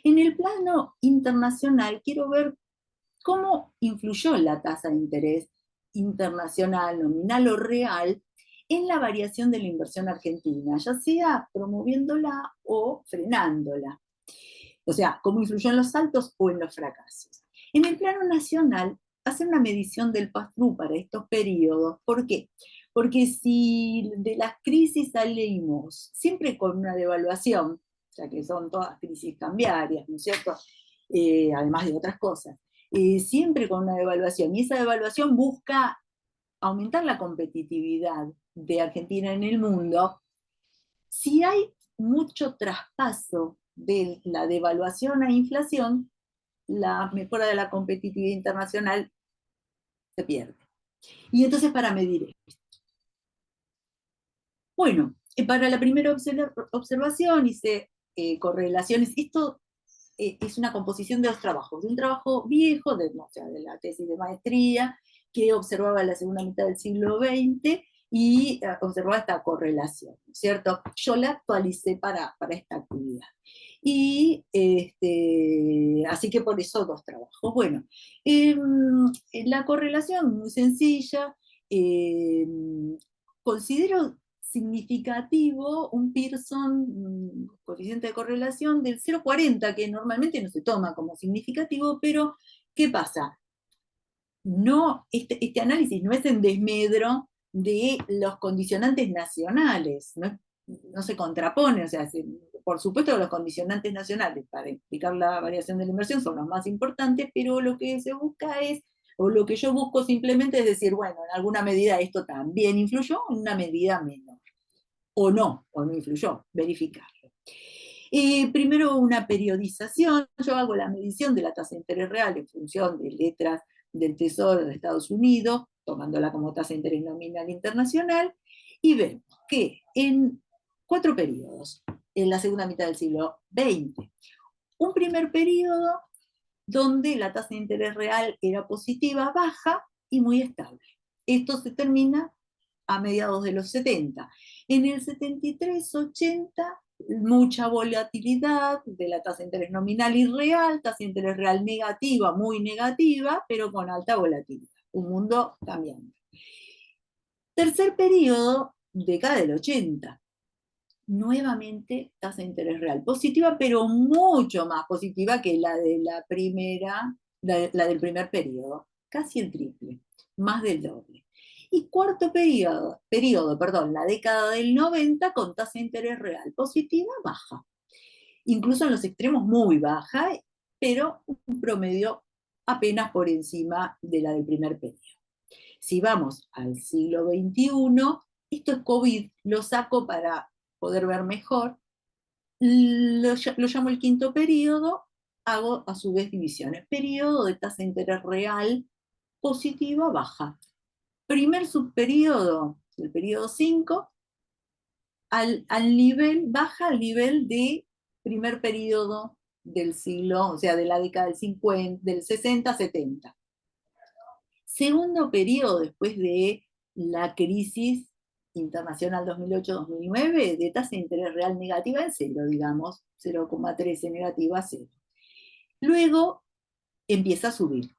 En el plano internacional quiero ver cómo influyó la tasa de interés internacional, nominal o real, en la variación de la inversión argentina, ya sea promoviéndola o frenándola. O sea, cómo influyó en los saltos o en los fracasos. En el plano nacional, hacer una medición del pass-through para estos periodos. ¿Por qué? Porque si de las crisis salimos siempre con una devaluación, ya que son todas crisis cambiarias, ¿no es cierto? Además de otras cosas, siempre con una devaluación, y esa devaluación busca aumentar la competitividad de Argentina en el mundo. Si hay mucho traspaso de la devaluación a inflación, la mejora de la competitividad internacional se pierde. Y entonces, para medir esto. Bueno, para la primera observación hice correlaciones. Esto es una composición de dos trabajos. De un trabajo viejo, o sea, de la tesis de maestría, que observaba la segunda mitad del siglo XX y observaba esta correlación, ¿cierto? Yo la actualicé para esta actividad. Y así que por eso dos trabajos. Bueno, la correlación muy sencilla. Considero significativo un Pearson, coeficiente de correlación del 0,40, que normalmente no se toma como significativo, pero ¿qué pasa? No, este análisis no es en desmedro de los condicionantes nacionales, no se contrapone, o sea, por supuesto que los condicionantes nacionales para explicar la variación de la inversión son los más importantes, pero lo que se busca es, o lo que yo busco simplemente es decir, bueno, en alguna medida esto también influyó, en una medida menor, o no influyó, verificarlo. Primero una periodización, yo hago la medición de la tasa de interés real en función de letras del Tesoro de Estados Unidos, tomándola como tasa de interés nominal internacional, y vemos que en 4 periodos, en la segunda mitad del siglo XX, un primer periodo donde la tasa de interés real era positiva, baja y muy estable. Esto se termina a mediados de los 70. En el 73-80, mucha volatilidad de la tasa de interés nominal y real, tasa de interés real negativa, muy negativa, pero con alta volatilidad. Un mundo cambiante. Tercer periodo, década del 80. Nuevamente tasa de interés real positiva, pero mucho más positiva que la de la del primer periodo, casi el triple, más del doble. Y cuarto periodo, la década del 90, con tasa de interés real positiva, baja. Incluso en los extremos muy baja, pero un promedio apenas por encima de la del primer periodo. Si vamos al siglo XXI, esto es COVID, lo saco para poder ver mejor, lo llamo el quinto periodo, hago a su vez divisiones. Periodo de tasa de interés real positiva, baja. Primer subperiodo, el periodo 5, baja al nivel de primer periodo del siglo, o sea, de la década del 50, del 60-70. Segundo periodo, después de la crisis internacional 2008-2009, de tasa de interés real negativa en cero, digamos, 0,13 negativa a cero. Luego empieza a subir.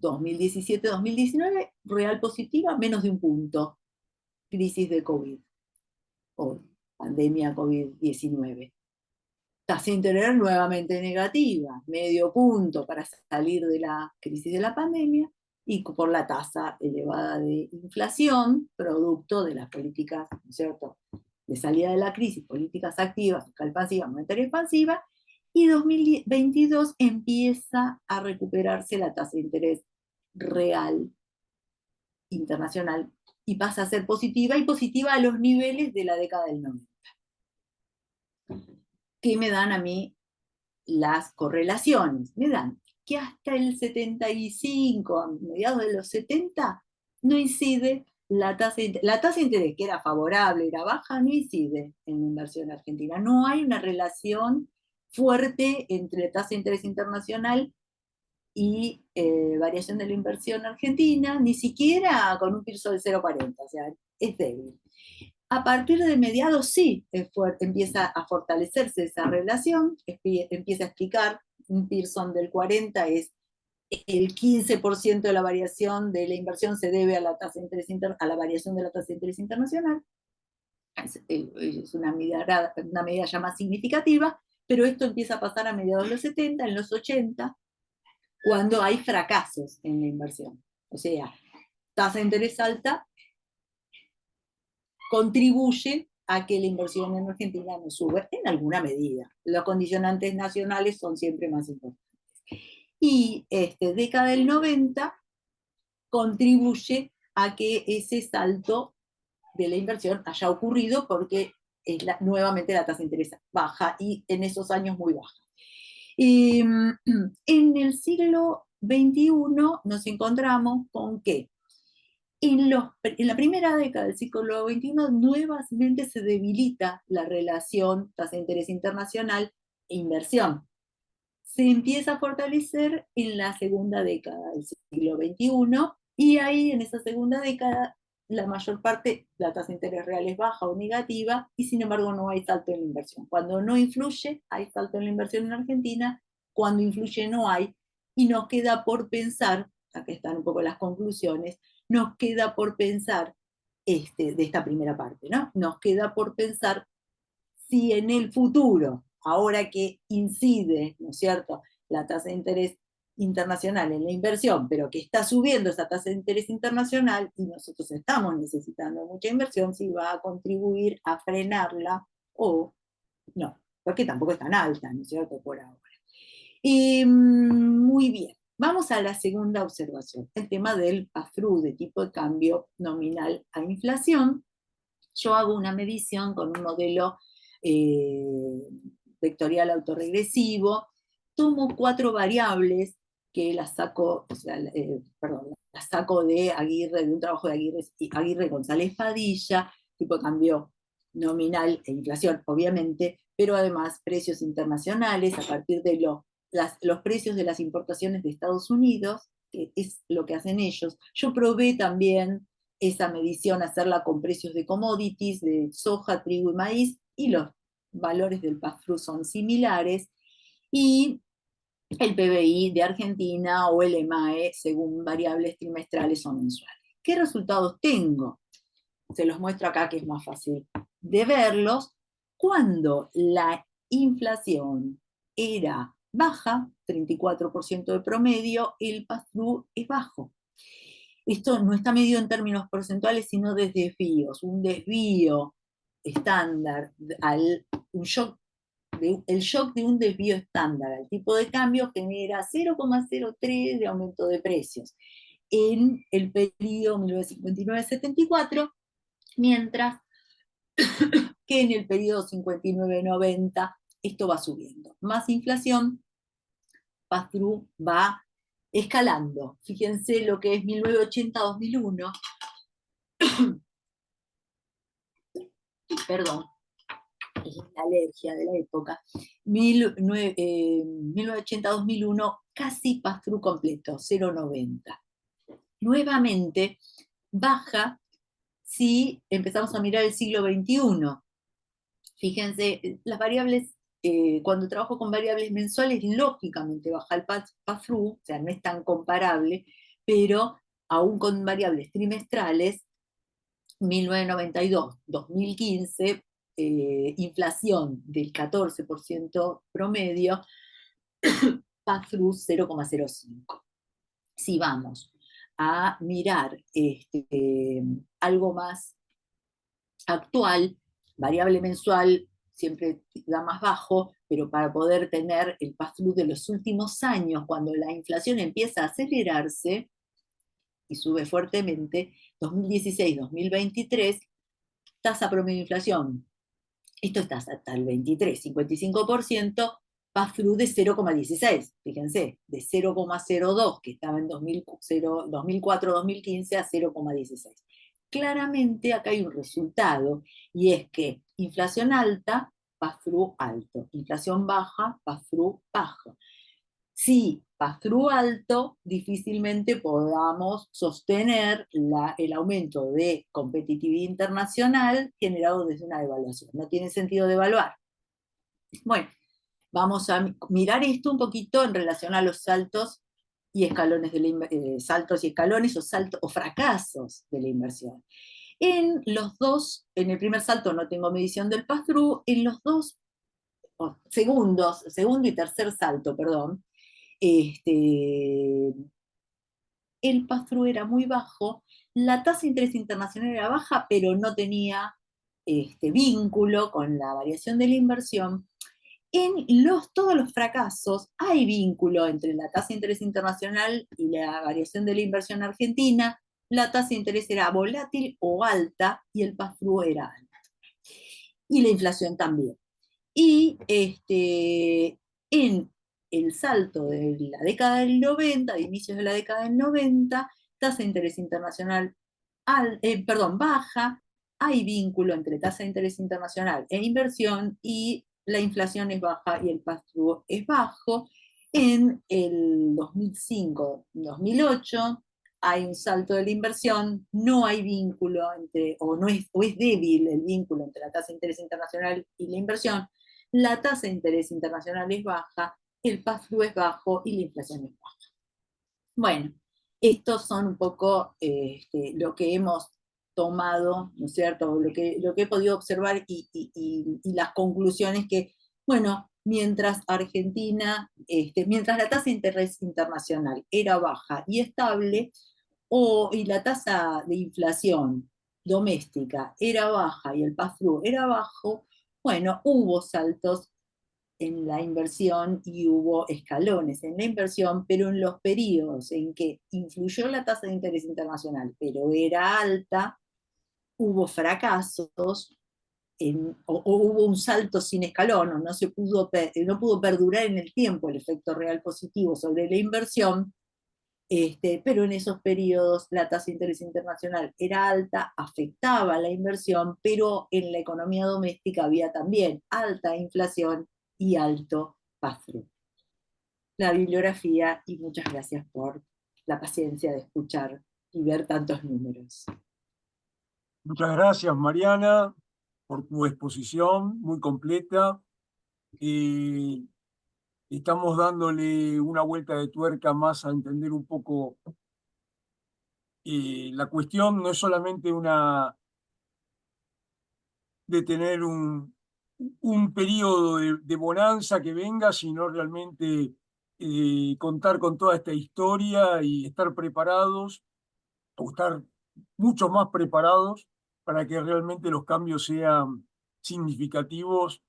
2017-2019, real positiva, menos de un punto. Crisis de COVID, o pandemia COVID-19. Tasa de interés nuevamente negativa, medio punto para salir de la crisis de la pandemia, y por la tasa elevada de inflación, producto de las políticas, ¿no es cierto?, de salida de la crisis, políticas activas, fiscal expansiva, monetaria expansiva, y 2022 empieza a recuperarse la tasa de interés real internacional y pasa a ser positiva, y positiva a los niveles de la década del 90. ¿Qué me dan a mí las correlaciones? Me dan que hasta el 75, a mediados de los 70, no incide la tasa de interés, que era favorable, era baja, no incide en la inversión argentina. No hay una relación fuerte entre tasa de interés internacional y variación de la inversión argentina, ni siquiera con un piso del 0,40, o sea, es débil. A partir de mediados sí, empieza a fortalecerse esa relación, empieza a explicar, un Pearson del 40 es el 15% de la variación de la inversión se debe a la tasa de interés a la variación de la tasa de interés internacional. Es una medida ya más significativa, pero esto empieza a pasar a mediados de los 70, en los 80, cuando hay fracasos en la inversión. O sea, tasa de interés alta contribuye a que la inversión en Argentina no sube en alguna medida. Los condicionantes nacionales son siempre más importantes. Y década del 90 contribuye a que ese salto de la inversión haya ocurrido, porque es nuevamente la tasa de interés baja, y en esos años muy baja. En el siglo XXI nos encontramos con que en la primera década del siglo XXI nuevamente se debilita la relación tasa de interés internacional e inversión. Se empieza a fortalecer en la segunda década del siglo XXI, y ahí en esa segunda década la mayor parte, la tasa de interés real es baja o negativa, y sin embargo no hay salto en la inversión. Cuando no influye, hay salto en la inversión en Argentina; cuando influye, no hay, y nos queda por pensar, acá están un poco las conclusiones, nos queda por pensar, de esta primera parte, ¿no? Nos queda por pensar si en el futuro, ahora que incide, ¿no es cierto?, la tasa de interés internacional en la inversión, pero que está subiendo esa tasa de interés internacional y nosotros estamos necesitando mucha inversión, si va a contribuir a frenarla o no, porque tampoco es tan alta, ¿no es cierto?, por ahora. Muy bien, vamos a la segunda observación, el tema del pass-through, de tipo de cambio nominal a inflación. Yo hago una medición con un modelo vectorial autorregresivo, tomo 4 variables que las saco, o sea, las saco de Aguirre, de un trabajo de Aguirre González Padilla, tipo de cambio nominal e inflación, obviamente, pero además precios internacionales a partir de los precios de las importaciones de Estados Unidos, que es lo que hacen ellos. Yo probé también esa medición, hacerla con precios de commodities, de soja, trigo y maíz, y los valores del pass-through son similares, y el PBI de Argentina o el EMAE según variables trimestrales o mensuales. ¿Qué resultados tengo? Se los muestro acá, que es más fácil de verlos. Cuando la inflación era baja, 34% de promedio, el pass-through es bajo. Esto no está medido en términos porcentuales, sino de desvíos. Un desvío estándar, el shock de un desvío estándar al tipo de cambio genera 0,03 de aumento de precios en el periodo 1959-74, mientras que en el periodo 59-90 esto va subiendo. Más inflación, pass-through va escalando. Fíjense lo que es 1980-2001. Perdón, es la alergia de la época. 1980-2001, casi pass-through completo, 0,90. Nuevamente baja si empezamos a mirar el siglo XXI. Fíjense, las variables, cuando trabajo con variables mensuales, lógicamente baja el pass-through, o sea, no es tan comparable, pero aún con variables trimestrales, 1992-2015, inflación del 14% promedio, pass-through 0,05. Si vamos a mirar algo más actual, variable mensual siempre da más bajo, pero para poder tener el pass-through de los últimos años, cuando la inflación empieza a acelerarse, y sube fuertemente, 2016-2023, tasa promedio de inflación, esto está hasta el 23, 55%, pass-through de 0,16, fíjense, de 0,02 que estaba en 2004-2015 a 0,16. Claramente acá hay un resultado, y es que inflación alta, pass-through alto, inflación baja, pass-through bajo. Si pass-through alto, difícilmente podamos sostener el aumento de competitividad internacional generado desde una devaluación. No tiene sentido devaluar. Bueno, vamos a mirar esto un poquito en relación a los saltos y escalones saltos y escalones o fracasos de la inversión. En el primer salto no tengo medición del pass-through, en los dos segundo y tercer salto, perdón, el pass-through era muy bajo, la tasa de interés internacional era baja, pero no tenía vínculo con la variación de la inversión. En todos los fracasos hay vínculo entre la tasa de interés internacional y la variación de la inversión argentina. La tasa de interés era volátil o alta y el pass-through era alto. Y la inflación también. Y en el salto de la década del 90, de inicios de la década del 90, tasa de interés internacional baja, hay vínculo entre tasa de interés internacional e inversión, y la inflación es baja y el pass-through es bajo. En el 2005-2008 hay un salto de la inversión, no hay vínculo o es débil el vínculo entre la tasa de interés internacional y la inversión. La tasa de interés internacional es baja, el pass-through es bajo y la inflación es baja. Bueno, estos son un poco lo que hemos tomado, ¿no es cierto? Lo que he podido observar y las conclusiones que, bueno, mientras la tasa de interés internacional era baja y estable, y la tasa de inflación doméstica era baja y el pass-through era bajo, bueno, hubo saltos en la inversión y hubo escalones en la inversión, pero en los periodos en que influyó la tasa de interés internacional, pero era alta, hubo fracasos, o hubo un salto sin escalón, o no pudo perdurar en el tiempo el efecto real positivo sobre la inversión, pero en esos periodos la tasa de interés internacional era alta, afectaba la inversión, pero en la economía doméstica había también alta inflación y alto pass-through. La bibliografía, y muchas gracias por la paciencia de escuchar y ver tantos números. Muchas gracias, Mariana, por tu exposición muy completa. Estamos dándole una vuelta de tuerca más a entender un poco la cuestión. No es solamente de tener un periodo de bonanza que venga, sino realmente contar con toda esta historia y estar preparados, o estar mucho más preparados para que realmente los cambios sean significativos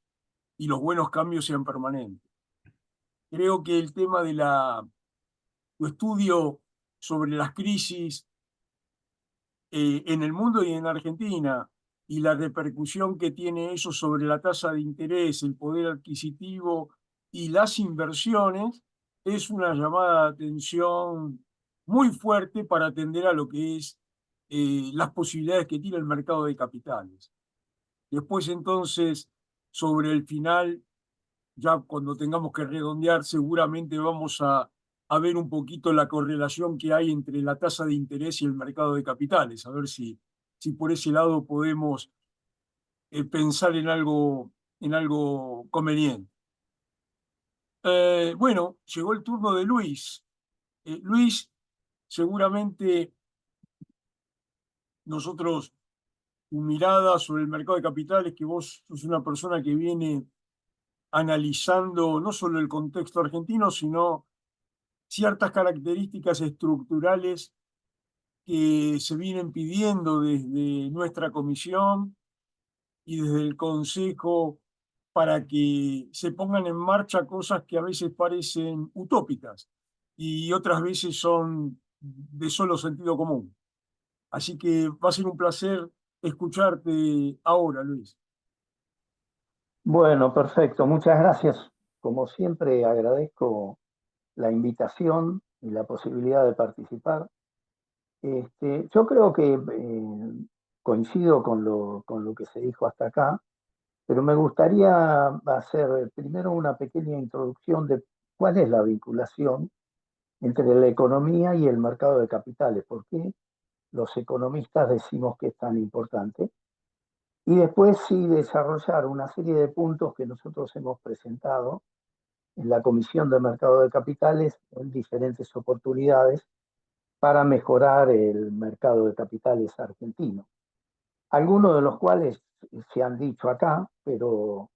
y los buenos cambios sean permanentes. Creo que el tema de tu estudio sobre las crisis en el mundo y en Argentina, y la repercusión que tiene eso sobre la tasa de interés, el poder adquisitivo y las inversiones, es una llamada de atención muy fuerte para atender a lo que es las posibilidades que tiene el mercado de capitales. Después, entonces, sobre el final, ya cuando tengamos que redondear, seguramente vamos a ver un poquito la correlación que hay entre la tasa de interés y el mercado de capitales, a ver si por ese lado podemos pensar en algo conveniente. Bueno, llegó el turno de Luis. Luis, seguramente nosotros, tu mirada sobre el mercado de capitales, que vos sos una persona que viene analizando no solo el contexto argentino, sino ciertas características estructurales que se vienen pidiendo desde nuestra comisión y desde el Consejo para que se pongan en marcha cosas que a veces parecen utópicas y otras veces son de solo sentido común. Así que va a ser un placer escucharte ahora, Luis. Bueno, perfecto. Muchas gracias. Como siempre, agradezco la invitación y la posibilidad de participar. Yo creo que coincido con lo que se dijo hasta acá, pero me gustaría hacer primero una pequeña introducción de cuál es la vinculación entre la economía y el mercado de capitales, por qué los economistas decimos que es tan importante. Y después sí desarrollar una serie de puntos que nosotros hemos presentado en la Comisión de Mercado de Capitales en diferentes oportunidades para mejorar el mercado de capitales argentino. Algunos de los cuales se han dicho acá, pero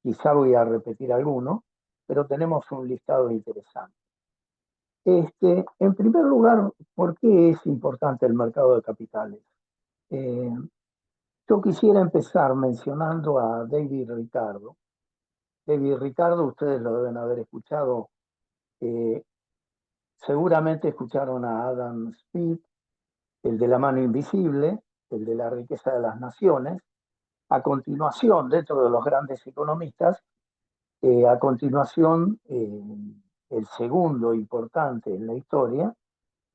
quizá voy a repetir algunos, pero tenemos un listado interesante. En primer lugar, ¿por qué es importante el mercado de capitales? Eh, yo quisiera empezar mencionando a David Ricardo. David Ricardo, ustedes lo deben haber escuchado, eh, seguramente escucharon a Adam Smith, el de la mano invisible, el de la riqueza de las naciones. A continuación, dentro de los grandes economistas, a continuación, el segundo importante en la historia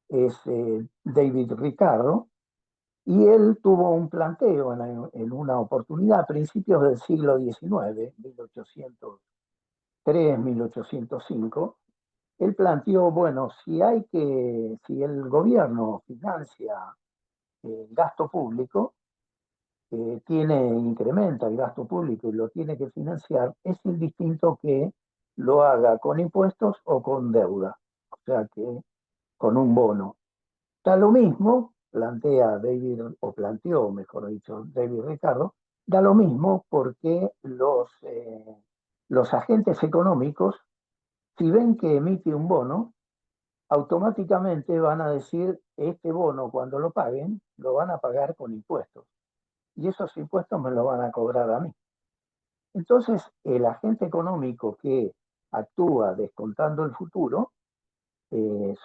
es David Ricardo, y él tuvo un planteo en una oportunidad a principios del siglo XIX, 1803, 1805. Él planteó, bueno, si el gobierno financia el gasto público, incrementa el gasto público y lo tiene que financiar, es indistinto que lo haga con impuestos o con deuda, o sea que con un bono. Da lo mismo, planteó, mejor dicho, David Ricardo, da lo mismo porque los agentes económicos, si ven que emite un bono, automáticamente van a decir, este bono cuando lo paguen, lo van a pagar con impuestos. Y esos impuestos me lo van a cobrar a mí. Entonces, el agente económico que actúa descontando el futuro,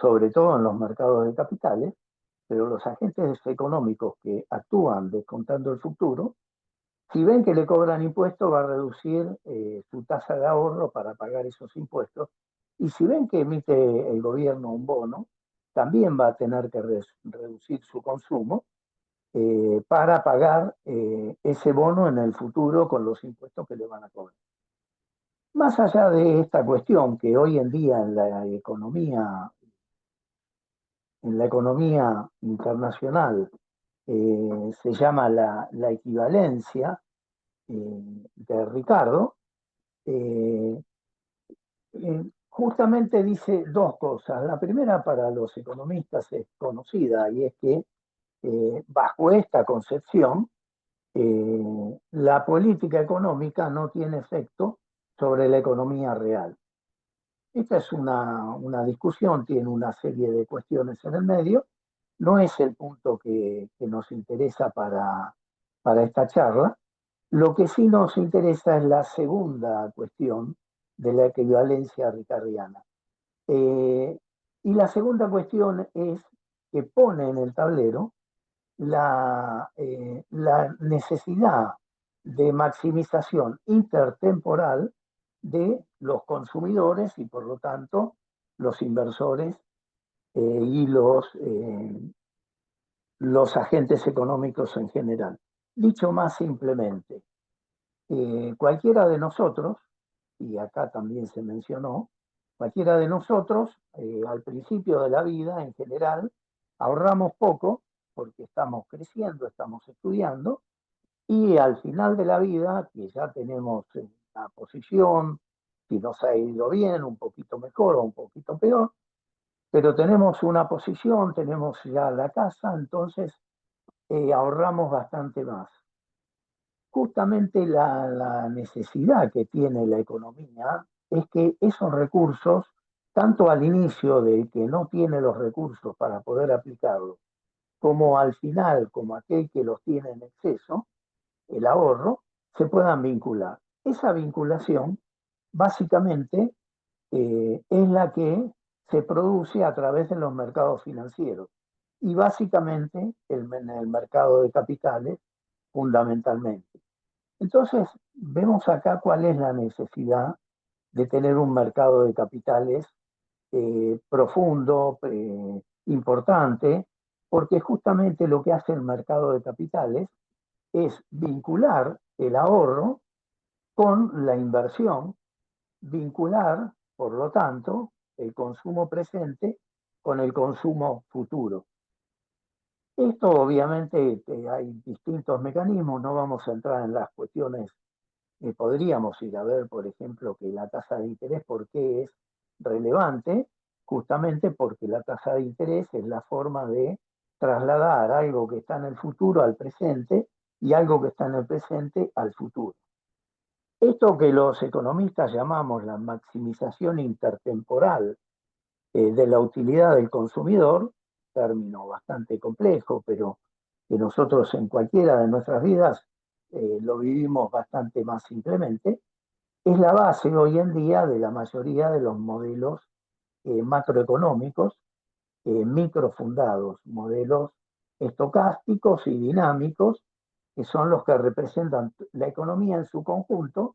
sobre todo en los mercados de capitales, pero los agentes económicos que actúan descontando el futuro, si ven que le cobran impuestos, va a reducir su tasa de ahorro para pagar esos impuestos. Y si ven que emite el gobierno un bono, también va a tener que reducir su consumo para pagar ese bono en el futuro con los impuestos que le van a cobrar. Más allá de esta cuestión que hoy en día en la economía internacional se llama la equivalencia de Ricardo, justamente dice dos cosas. La primera para los economistas es conocida y es que bajo esta concepción la política económica no tiene efecto sobre la economía real. Esta es una discusión, tiene una serie de cuestiones en el medio, no es el punto que nos interesa para esta charla. Lo que sí nos interesa es la segunda cuestión de la equivalencia ricardiana. Y la segunda cuestión es que pone en el tablero la necesidad de maximización intertemporal de los consumidores y por lo tanto los inversores y los agentes económicos en general. Dicho más simplemente, cualquiera de nosotros, y acá también se mencionó, cualquiera de nosotros al principio de la vida en general ahorramos poco porque estamos creciendo, estamos estudiando, y al final de la vida, que ya tenemos una posición, si nos ha ido bien, un poquito mejor o un poquito peor, pero tenemos una posición, tenemos ya la casa, entonces ahorramos bastante más. Justamente la necesidad que tiene la economía es que esos recursos, tanto al inicio del que no tiene los recursos para poder aplicarlos, como al final, como aquel que los tiene en exceso, el ahorro, se puedan vincular. Esa vinculación, básicamente, es la que se produce a través de los mercados financieros y básicamente en el mercado de capitales fundamentalmente. Entonces, vemos acá cuál es la necesidad de tener un mercado de capitales profundo, importante, porque justamente lo que hace el mercado de capitales es vincular el ahorro con la inversión, vincular, por lo tanto, el consumo presente con el consumo futuro. Esto obviamente hay distintos mecanismos, no vamos a entrar en las cuestiones. Podríamos ir a ver, por ejemplo, que la tasa de interés, ¿por qué es relevante? Justamente porque la tasa de interés es la forma de trasladar algo que está en el futuro al presente y algo que está en el presente al futuro. Esto que los economistas llamamos la maximización intertemporal de la utilidad del consumidor, término bastante complejo, pero que nosotros en cualquiera de nuestras vidas lo vivimos bastante más simplemente, es la base hoy en día de la mayoría de los modelos macroeconómicos microfundados, modelos estocásticos y dinámicos, que son los que representan la economía en su conjunto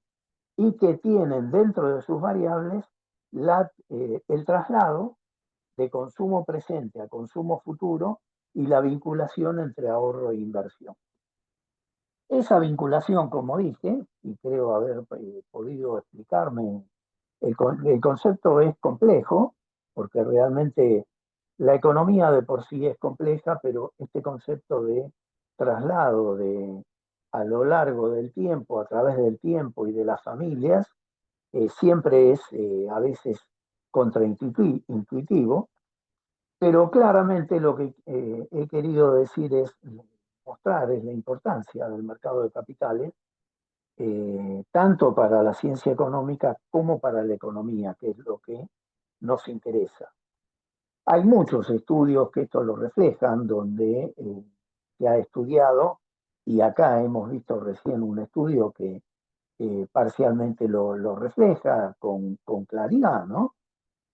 y que tienen dentro de sus variables el traslado de consumo presente a consumo futuro y la vinculación entre ahorro e inversión. Esa vinculación, como dije, y creo haber podido explicarme, el concepto es complejo, porque realmente la economía de por sí es compleja, pero este concepto de traslado a lo largo del tiempo, a través del tiempo y de las familias, siempre es a veces contraintuitivo, pero claramente lo que he querido decir es mostrar es la importancia del mercado de capitales, tanto para la ciencia económica como para la economía, que es lo que nos interesa. Hay muchos estudios que esto lo reflejan, donde se ha estudiado, y acá hemos visto recién un estudio que parcialmente lo refleja con claridad, ¿no?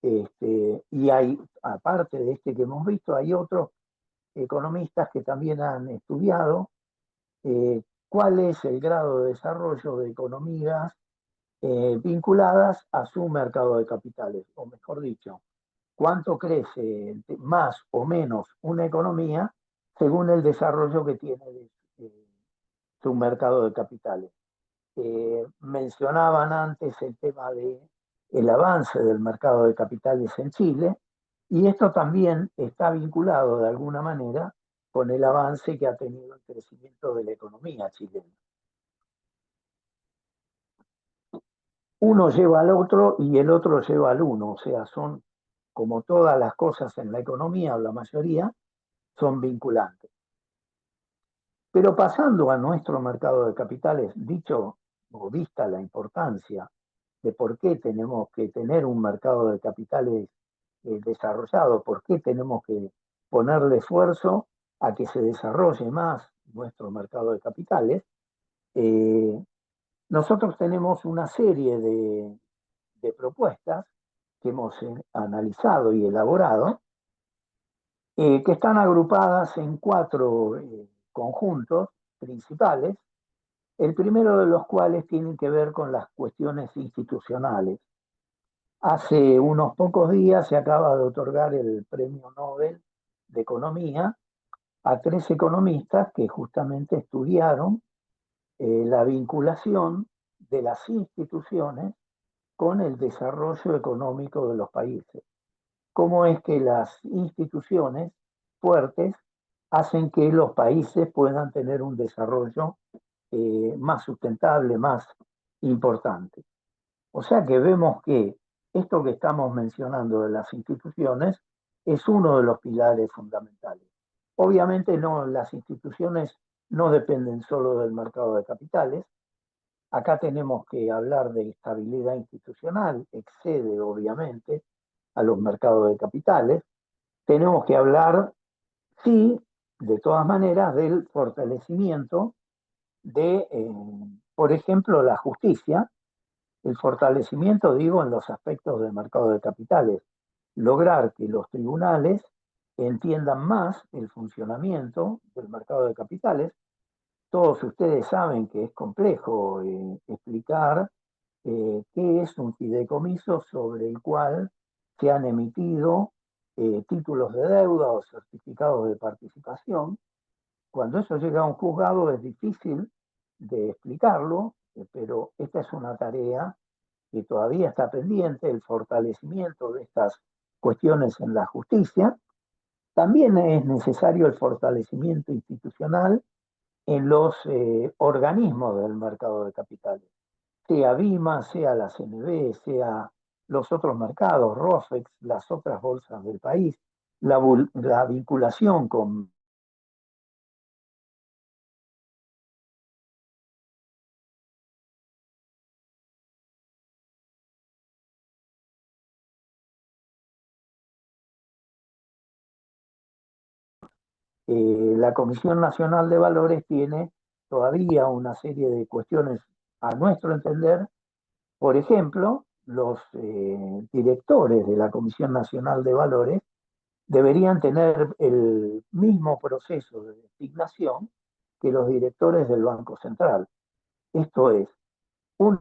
Y hay, aparte de este que hemos visto, hay otros economistas que también han estudiado cuál es el grado de desarrollo de economías vinculadas a su mercado de capitales, o mejor dicho, cuánto crece más o menos una economía según el desarrollo que tiene su mercado de capitales. Mencionaban antes el tema del avance del mercado de capitales en Chile, y esto también está vinculado de alguna manera con el avance que ha tenido el crecimiento de la economía chilena. Uno lleva al otro y el otro lleva al uno, o sea, son como todas las cosas en la economía, o la mayoría, son vinculantes. Pero pasando a nuestro mercado de capitales, dicho o vista la importancia de por qué tenemos que tener un mercado de capitales desarrollado, por qué tenemos que ponerle esfuerzo a que se desarrolle más nuestro mercado de capitales, nosotros tenemos una serie de propuestas que hemos analizado y elaborado, que están agrupadas en 4 conjuntos principales, el primero de los cuales tiene que ver con las cuestiones institucionales. Hace unos pocos días se acaba de otorgar el Premio Nobel de Economía a 3 economistas que justamente estudiaron la vinculación de las instituciones con el desarrollo económico de los países. Cómo es que las instituciones fuertes hacen que los países puedan tener un desarrollo más sustentable, más importante. O sea que vemos que esto que estamos mencionando de las instituciones es uno de los pilares fundamentales. Obviamente no, las instituciones no dependen solo del mercado de capitales. Acá tenemos que hablar de estabilidad institucional, excede obviamente a los mercados de capitales. Tenemos que hablar, sí, de todas maneras, del fortalecimiento de, por ejemplo, la justicia, el fortalecimiento, digo, en los aspectos del mercado de capitales, lograr que los tribunales entiendan más el funcionamiento del mercado de capitales. Todos ustedes saben que es complejo explicar qué es un fideicomiso sobre el cual se han emitido títulos de deuda o certificados de participación. Cuando eso llega a un juzgado es difícil de explicarlo, pero esta es una tarea que todavía está pendiente, el fortalecimiento de estas cuestiones en la justicia. También es necesario el fortalecimiento institucional en los organismos del mercado de capitales, sea BIMA, sea la CNB, sea los otros mercados, ROFEX, las otras bolsas del país, la vinculación con la Comisión Nacional de Valores tiene todavía una serie de cuestiones, a nuestro entender. Por ejemplo, los directores de la Comisión Nacional de Valores deberían tener el mismo proceso de designación que los directores del Banco Central. Esto es, un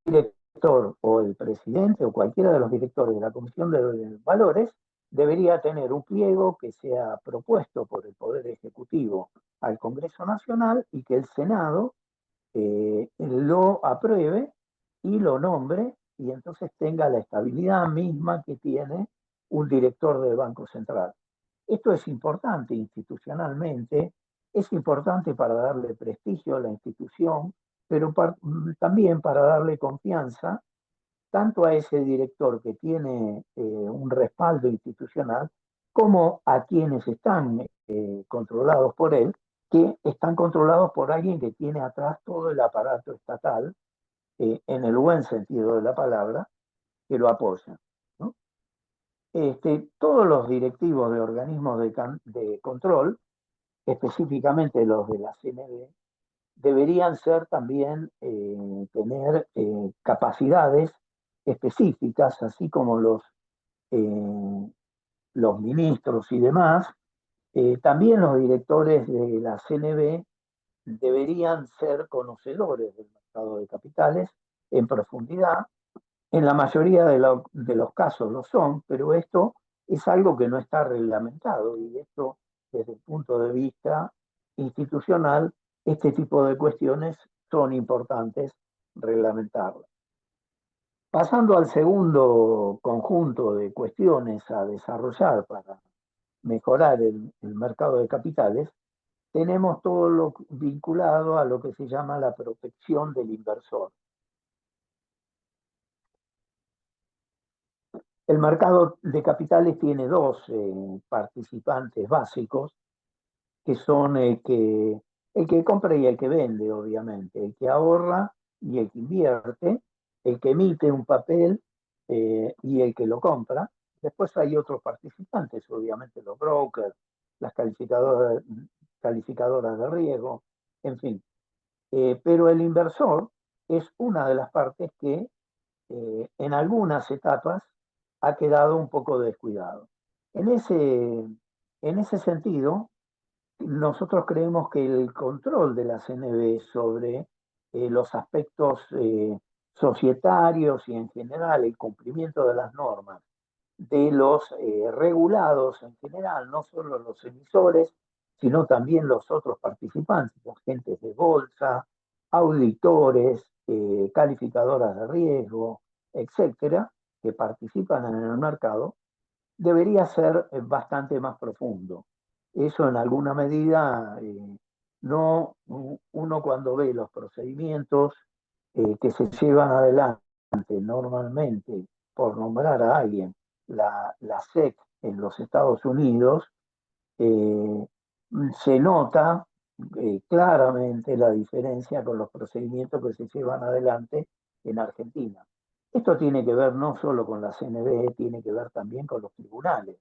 director o el presidente o cualquiera de los directores de la Comisión de Valores debería tener un pliego que sea propuesto por el Poder Ejecutivo al Congreso Nacional y que el Senado lo apruebe y lo nombre y entonces tenga la estabilidad misma que tiene un director del Banco Central. Esto es importante institucionalmente, es importante para darle prestigio a la institución, pero también para darle confianza tanto a ese director que tiene un respaldo institucional como a quienes están controlados por él, que están controlados por alguien que tiene atrás todo el aparato estatal, en el buen sentido de la palabra, que lo apoya, ¿no? Todos los directivos de organismos de control, específicamente los de la CNB, deberían ser también tener capacidades específicas, así como los ministros y demás. También los directores de la CNB deberían ser conocedores del mercado de capitales en profundidad. En la mayoría de los casos lo son, pero esto es algo que no está reglamentado y esto, desde el punto de vista institucional, este tipo de cuestiones son importantes reglamentarlas. Pasando al segundo conjunto de cuestiones a desarrollar para mejorar el mercado de capitales, tenemos todo lo vinculado a lo que se llama la protección del inversor. El mercado de capitales tiene dos participantes básicos, que son el que compra y el que vende, obviamente, el que ahorra y el que invierte, el que emite un papel y el que lo compra. Después hay otros participantes, obviamente los brokers, las calificadoras de riesgo, en fin. Pero el inversor es una de las partes que en algunas etapas ha quedado un poco descuidado. En ese sentido, nosotros creemos que el control de la CNB sobre los aspectos societarios y en general el cumplimiento de las normas de los regulados en general, no solo los emisores, sino también los otros participantes, agentes de bolsa, auditores, calificadoras de riesgo, etcétera, que participan en el mercado, debería ser bastante más profundo. Eso en alguna medida, no, uno cuando ve los procedimientos que se llevan adelante normalmente, por nombrar a alguien, la SEC en los Estados Unidos, eh, se nota claramente la diferencia con los procedimientos que se llevan adelante en Argentina. Esto tiene que ver no solo con la CNB, tiene que ver también con los tribunales.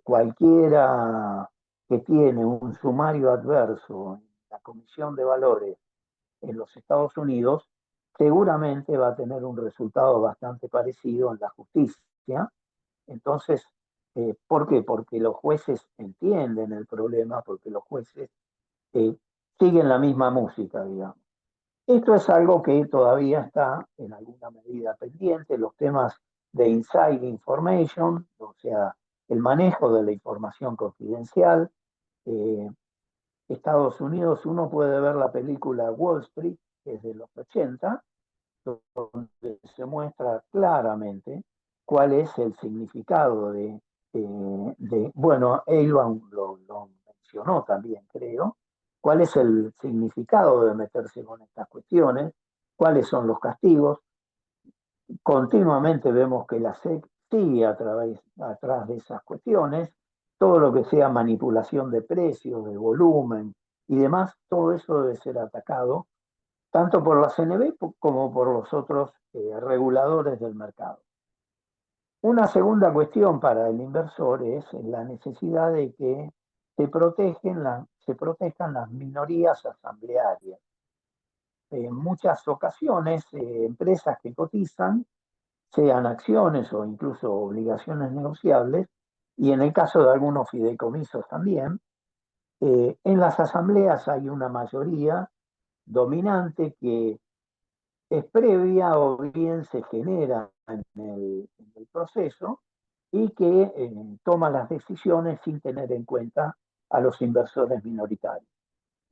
Cualquiera que tiene un sumario adverso en la Comisión de Valores en los Estados Unidos, seguramente va a tener un resultado bastante parecido en la justicia, Entonces, ¿por qué? Porque los jueces entienden el problema, porque los jueces siguen la misma música, digamos. Esto es algo que todavía está en alguna medida pendiente, los temas de inside information, o sea, el manejo de la información confidencial. Estados Unidos, uno puede ver la película Wall Street, que es de los 80, donde se muestra claramente cuál es el significado bueno, Elon lo mencionó también, creo, cuál es el significado de meterse con estas cuestiones, cuáles son los castigos. Continuamente vemos que la SEC sigue atrás de esas cuestiones, todo lo que sea manipulación de precios, de volumen y demás, todo eso debe ser atacado tanto por la CNB como por los otros reguladores del mercado. Una segunda cuestión para el inversor es la necesidad de que se protejan las minorías asamblearias. En muchas ocasiones, empresas que cotizan, sean acciones o incluso obligaciones negociables, y en el caso de algunos fideicomisos también, en las asambleas hay una mayoría dominante que es previa o bien se genera en el proceso y que toma las decisiones sin tener en cuenta a los inversores minoritarios.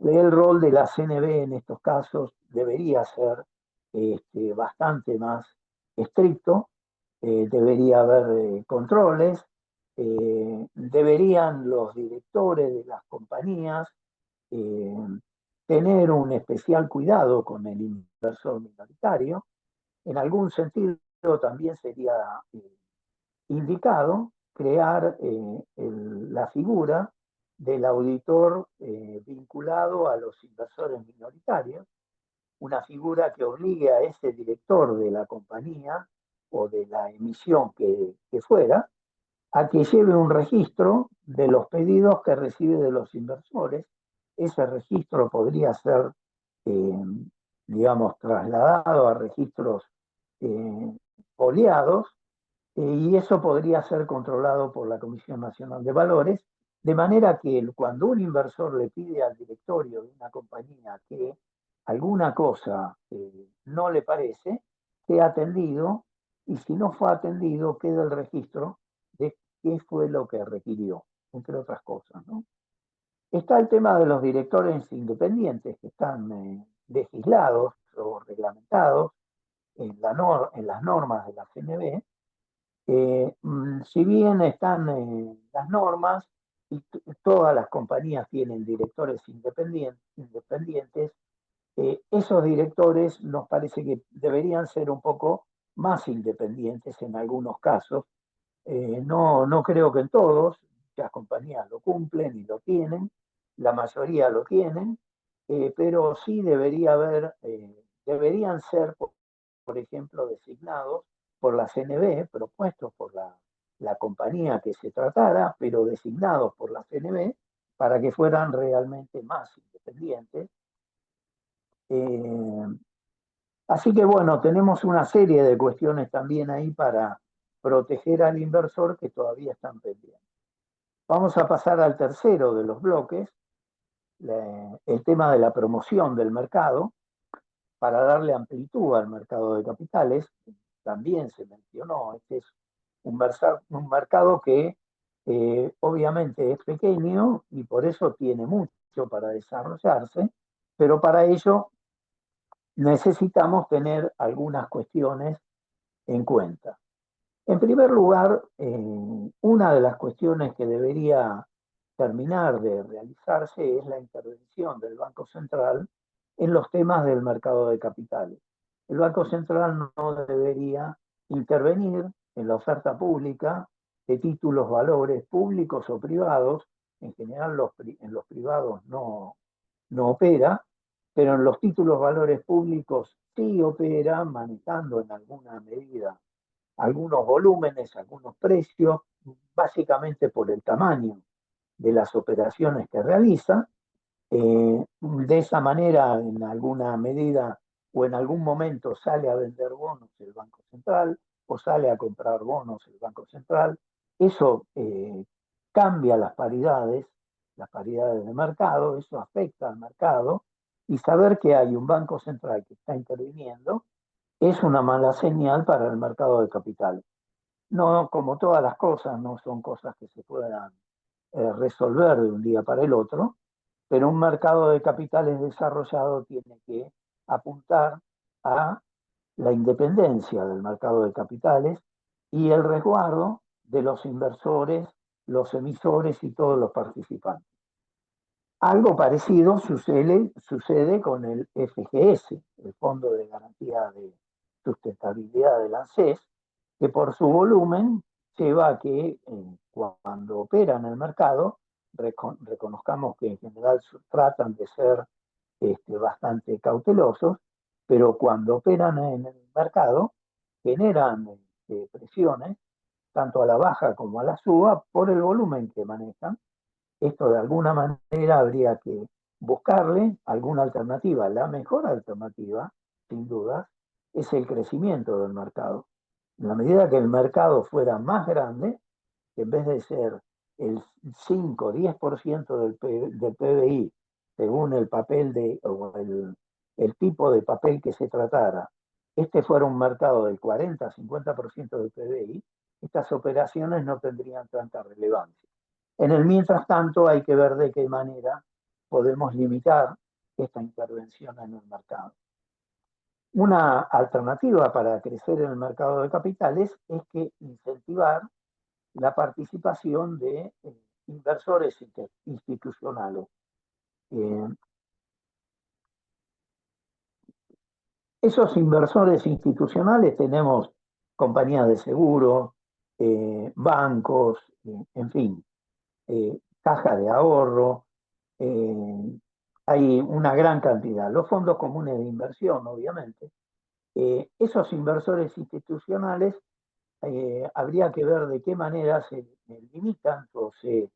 El rol de la CNB en estos casos debería ser bastante más estricto, debería haber controles, deberían los directores de las compañías eh, tener un especial cuidado con el inversor minoritario. En algún sentido también sería indicado crear la figura del auditor vinculado a los inversores minoritarios, una figura que obligue a ese director de la compañía o de la emisión que fuera a que lleve un registro de los pedidos que recibe de los inversores. Ese registro podría ser, eh, digamos, trasladado a registros foliados, y eso podría ser controlado por la Comisión Nacional de Valores, de manera que cuando un inversor le pide al directorio de una compañía que alguna cosa no le parece, sea atendido, y si no fue atendido, queda el registro de qué fue lo que requirió, entre otras cosas, ¿no? Está el tema de los directores independientes que están legislados o reglamentados en las normas de la CNB. Si bien están las normas y todas las compañías tienen directores independientes, esos directores nos parece que deberían ser un poco más independientes en algunos casos. No creo que en todos, las compañías lo cumplen y lo tienen, la mayoría lo tienen, pero sí deberían ser, por ejemplo, designados por la CNB, propuestos por la compañía que se tratara, pero designados por la CNB para que fueran realmente más independientes. Así que bueno, tenemos una serie de cuestiones también ahí para proteger al inversor que todavía están pendientes. Vamos a pasar al tercero de los bloques, el tema de la promoción del mercado, para darle amplitud al mercado de capitales. También se mencionó, este es un mercado que obviamente es pequeño y por eso tiene mucho para desarrollarse, pero para ello necesitamos tener algunas cuestiones en cuenta. En primer lugar, una de las cuestiones que debería terminar de realizarse es la intervención del Banco Central en los temas del mercado de capitales. El Banco Central no debería intervenir en la oferta pública de títulos, valores públicos o privados. En general en los privados no opera, pero en los títulos, valores públicos sí opera, manejando en alguna medida algunos volúmenes, algunos precios, básicamente por el tamaño de las operaciones que realiza. De esa manera, en alguna medida o en algún momento sale a vender bonos el Banco Central, o sale a comprar bonos el Banco Central. Eso cambia las paridades de mercado, eso afecta al mercado, y saber que hay un Banco Central que está interviniendo es una mala señal para el mercado de capitales. No, como todas las cosas, no son cosas que se puedan resolver de un día para el otro, pero un mercado de capitales desarrollado tiene que apuntar a la independencia del mercado de capitales y el resguardo de los inversores, los emisores y todos los participantes. Algo parecido sucede con el FGS, el Fondo de Garantía de Sustentabilidad del ANSES, que por su volumen lleva a que cuando opera en el mercado, reconozcamos que en general tratan de ser bastante cautelosos, pero cuando operan en el mercado generan presiones tanto a la baja como a la suba por el volumen que manejan. Esto de alguna manera habría que buscarle alguna alternativa. La mejor alternativa, sin duda, es el crecimiento del mercado. En la medida que el mercado fuera más grande, en vez de ser el 5 o 10% del PBI, según el papel o el tipo de papel que se tratara, este fuera un mercado del 40-50% del PBI, estas operaciones no tendrían tanta relevancia. En el mientras tanto hay que ver de qué manera podemos limitar esta intervención en el mercado. Una alternativa para crecer en el mercado de capitales es que incentivar la participación de inversores institucionales. Esos inversores institucionales tenemos compañías de seguro, bancos, en fin, caja de ahorro, hay una gran cantidad. Los fondos comunes de inversión, obviamente. Esos inversores institucionales habría que ver de qué manera se limitan o se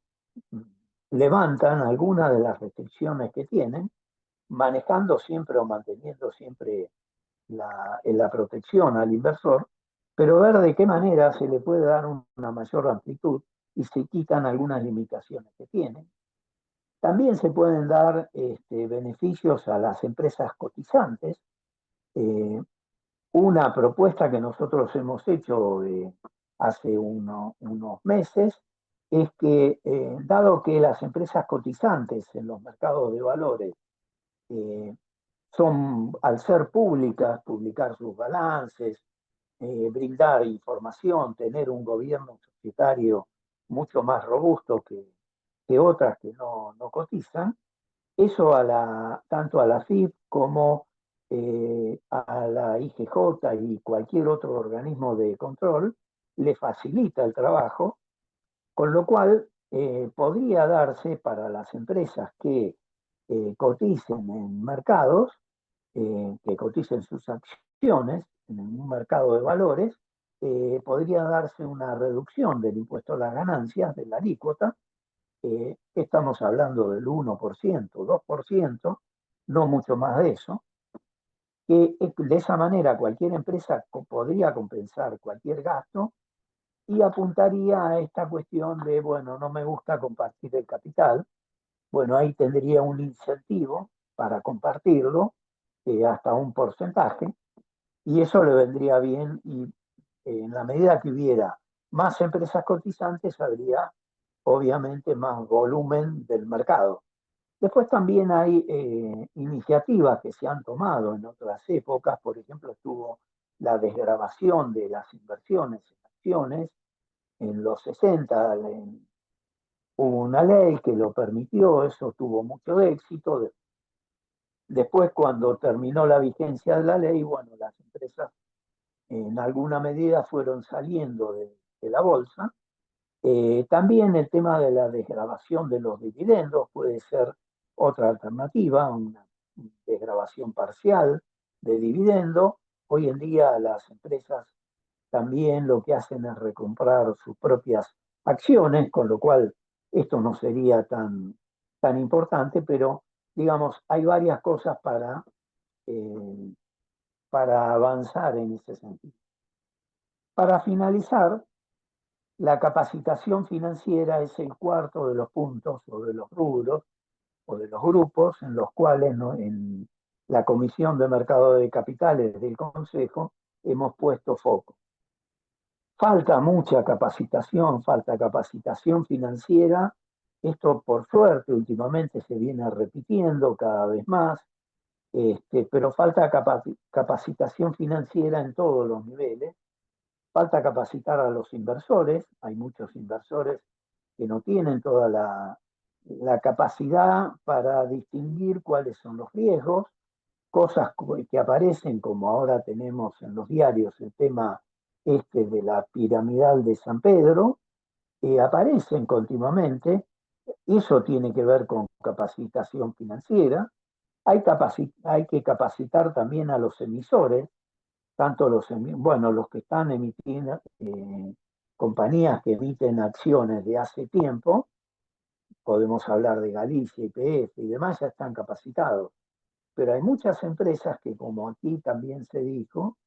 levantan algunas de las restricciones que tienen, manejando siempre o manteniendo siempre la protección al inversor, pero ver de qué manera se le puede dar una mayor amplitud y se quitan algunas limitaciones que tienen. También se pueden dar beneficios a las empresas cotizantes. Una propuesta que nosotros hemos hecho hace unos meses es que, dado que las empresas cotizantes en los mercados de valores son, al ser públicas, publicar sus balances, brindar información, tener un gobierno societario mucho más robusto que otras que no cotizan, eso tanto a la FIP como a la IGJ y cualquier otro organismo de control le facilita el trabajo, con lo cual podría darse para las empresas que coticen en mercados, que coticen sus acciones en un mercado de valores, podría darse una reducción del impuesto a las ganancias, de la alícuota. Estamos hablando del 1%, 2%, no mucho más de eso, que de esa manera cualquier empresa podría compensar cualquier gasto y apuntaría a esta cuestión de, bueno, no me gusta compartir el capital. Bueno, ahí tendría un incentivo para compartirlo hasta un porcentaje, y eso le vendría bien, y en la medida que hubiera más empresas cotizantes habría obviamente más volumen del mercado. Después también hay iniciativas que se han tomado en otras épocas. Por ejemplo, estuvo la desgravación de las inversiones en acciones en los 60. Hubo una ley que lo permitió, eso tuvo mucho éxito. Después, cuando terminó la vigencia de la ley, bueno, las empresas en alguna medida fueron saliendo de la bolsa. También el tema de la desgravación de los dividendos puede ser otra alternativa, una desgravación parcial de dividendo. Hoy en día las empresas también lo que hacen es recomprar sus propias acciones, con lo cual esto no sería tan importante, pero digamos, hay varias cosas para avanzar en ese sentido. Para finalizar, la capacitación financiera es el cuarto de los puntos o de los rubros o de los grupos en los cuales en la Comisión de Mercado de Capitales del Consejo hemos puesto foco. Falta mucha capacitación, falta capacitación financiera. Esto, por suerte, últimamente se viene repitiendo cada vez más, pero falta capacitación financiera en todos los niveles. Falta capacitar a los inversores. Hay muchos inversores que no tienen toda la capacidad para distinguir cuáles son los riesgos, cosas que aparecen, como ahora tenemos en los diarios el tema de la piramidal de San Pedro, aparecen continuamente. Eso tiene que ver con capacitación financiera. Hay que capacitar también a los emisores, tanto los que están emitiendo, compañías que emiten acciones de hace tiempo, podemos hablar de Galicia, YPF y demás, ya están capacitados. Pero hay muchas empresas que, como aquí también se dijo,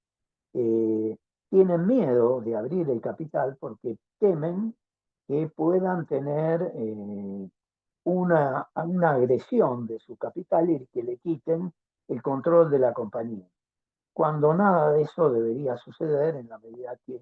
tienen miedo de abrir el capital porque temen que puedan tener una agresión de su capital y que le quiten el control de la compañía, cuando nada de eso debería suceder en la medida que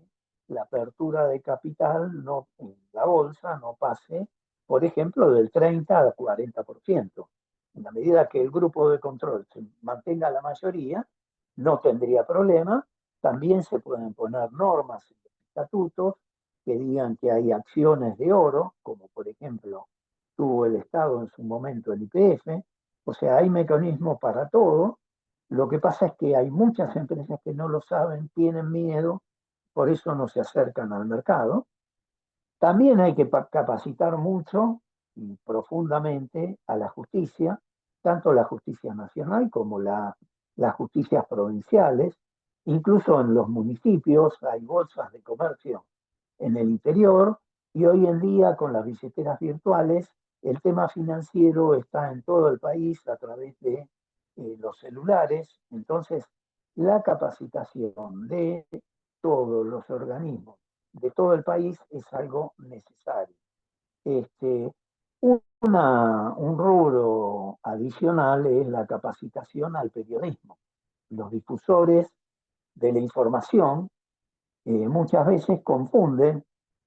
la apertura de capital no, en la bolsa no pase, por ejemplo, del 30 al 40%. En la medida que el grupo de control se mantenga la mayoría, no tendría problema. También se pueden poner normas en los estatutos que digan que hay acciones de oro, como por ejemplo tuvo el Estado en su momento el YPF. O sea, hay mecanismos para todo. Lo que pasa es que hay muchas empresas que no lo saben, tienen miedo, por eso no se acercan al mercado. También hay que capacitar mucho y profundamente a la justicia, tanto la justicia nacional como las justicias provinciales. Incluso en los municipios hay bolsas de comercio en el interior, y hoy en día con las billeteras virtuales el tema financiero está en todo el país a través de los celulares. Entonces, la capacitación de todos los organismos de todo el país es algo necesario. Un rubro adicional es la capacitación al periodismo. Los difusores de la información muchas veces confunden.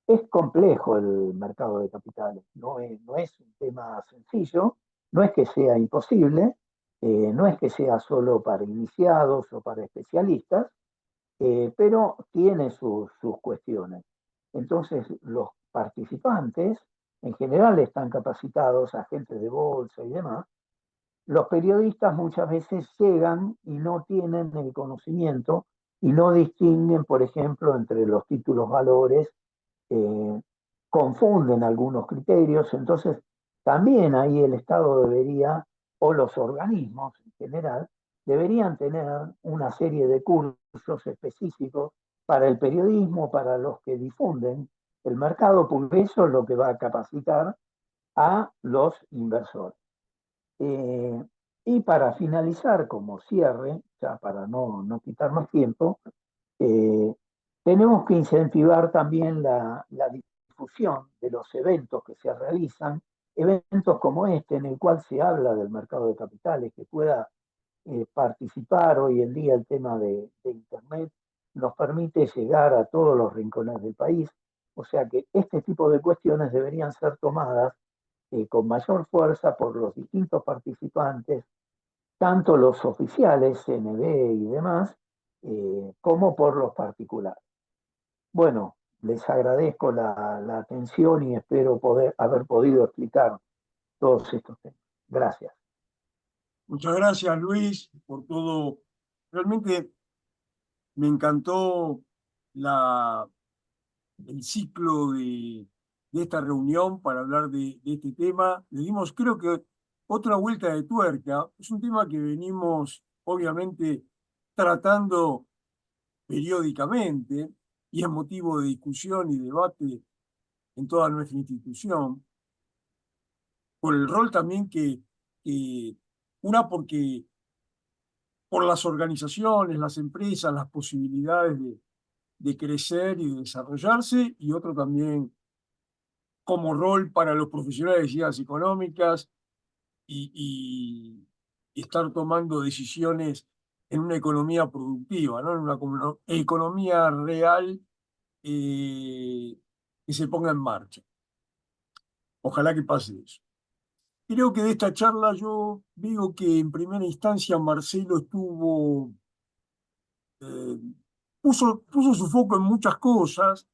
Es complejo el mercado de capitales, no es un tema sencillo, no es que sea imposible, no es que sea solo para iniciados o para especialistas, pero tiene sus cuestiones. Entonces, los participantes en general están capacitados, agentes de bolsa y demás. Los periodistas muchas veces llegan y no tienen el conocimiento y no distinguen, por ejemplo, entre los títulos valores, eh, confunden algunos criterios. Entonces, también ahí el Estado debería, o los organismos en general, deberían tener una serie de cursos específicos para el periodismo, para los que difunden el mercado, porque eso es lo que va a capacitar a los inversores. Y para finalizar, como cierre, ya para no quitar más tiempo, tenemos que incentivar también la difusión de los eventos que se realizan, eventos como este, en el cual se habla del mercado de capitales, que pueda participar. Hoy en día el tema de Internet nos permite llegar a todos los rincones del país, o sea que este tipo de cuestiones deberían ser tomadas con mayor fuerza por los distintos participantes, tanto los oficiales, CNB y demás, como por los particulares. Bueno, les agradezco la atención y espero haber podido explicar todos estos temas. Gracias. Muchas gracias, Luis, por todo. Realmente me encantó el ciclo de esta reunión para hablar de este tema. Le dimos, creo que, otra vuelta de tuerca. Es un tema que venimos, obviamente, tratando periódicamente y es motivo de discusión y debate en toda nuestra institución, por el rol también porque por las organizaciones, las empresas, las posibilidades de crecer y de desarrollarse, y otro también como rol para los profesionales de ciencias económicas y estar tomando decisiones en una economía productiva, ¿no? En una economía real que se ponga en marcha. Ojalá que pase eso. Creo que de esta charla yo digo que en primera instancia Marcelo eh, puso su foco en muchas cosas,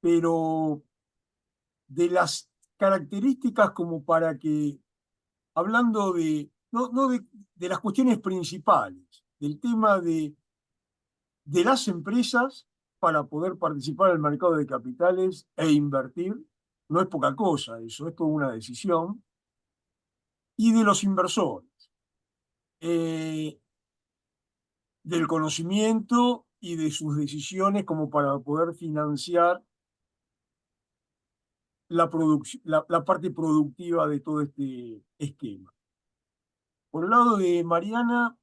pero de las características como para que, hablando no de las cuestiones principales, del tema de las empresas para poder participar en el mercado de capitales e invertir, no es poca cosa eso, es toda una decisión, y de los inversores, del conocimiento y de sus decisiones como para poder financiar la parte productiva de todo este esquema. Por el lado de Mariana,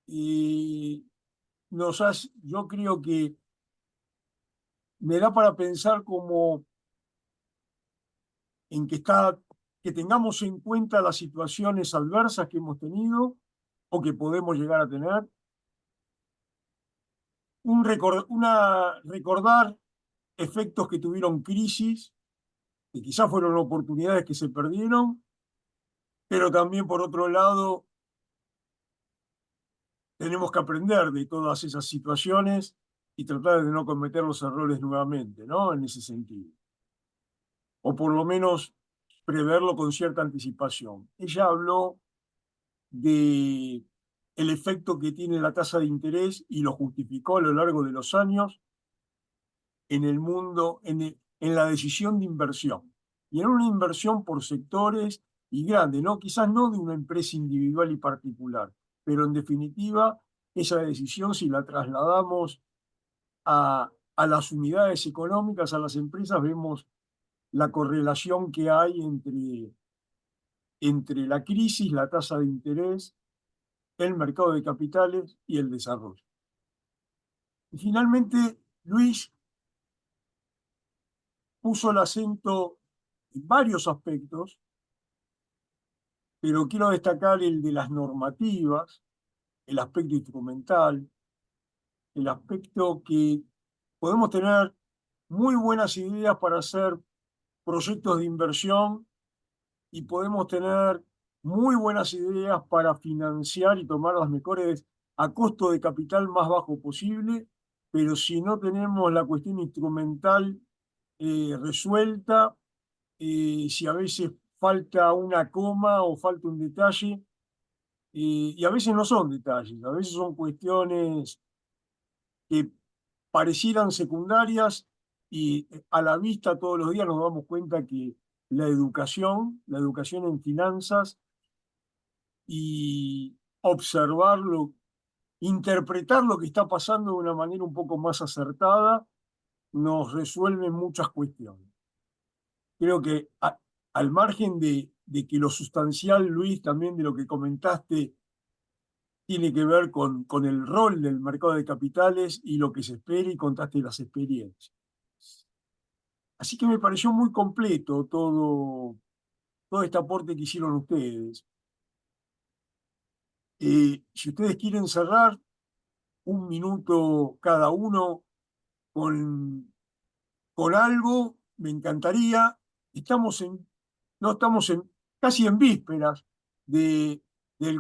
yo creo que me da para pensar como en que tengamos en cuenta las situaciones adversas que hemos tenido o que podemos llegar a tener, recordar efectos que tuvieron crisis, que quizás fueron oportunidades que se perdieron, pero también por otro lado tenemos que aprender de todas esas situaciones y tratar de no cometer los errores nuevamente, ¿no? En ese sentido. O por lo menos preverlo con cierta anticipación. Ella habló de el efecto que tiene la tasa de interés y lo justificó a lo largo de los años en el mundo, en la decisión de inversión. Y en una inversión por sectores y grande, ¿no? Quizás no de una empresa individual y particular, pero en definitiva, esa decisión, si la trasladamos a las unidades económicas, a las empresas, vemos la correlación que hay entre la crisis, la tasa de interés, el mercado de capitales y el desarrollo. Y finalmente, Luis puso el acento en varios aspectos, pero quiero destacar el de las normativas, el aspecto instrumental, el aspecto que podemos tener muy buenas ideas para hacer proyectos de inversión y podemos tener muy buenas ideas para financiar y tomar las mejores a costo de capital más bajo posible, pero si no tenemos la cuestión instrumental resuelta, si a veces falta una coma o falta un detalle, y a veces no son detalles, a veces son cuestiones que parecieran secundarias y a la vista todos los días nos damos cuenta que la educación en finanzas y observarlo, interpretar lo que está pasando de una manera un poco más acertada, nos resuelve muchas cuestiones. Creo que al margen de que lo sustancial, Luis, también de lo que comentaste, tiene que ver con el rol del mercado de capitales y lo que se espera y contaste las experiencias. Así que me pareció muy completo todo este aporte que hicieron ustedes. Si ustedes quieren cerrar un minuto cada uno con algo, me encantaría. No estamos casi en vísperas del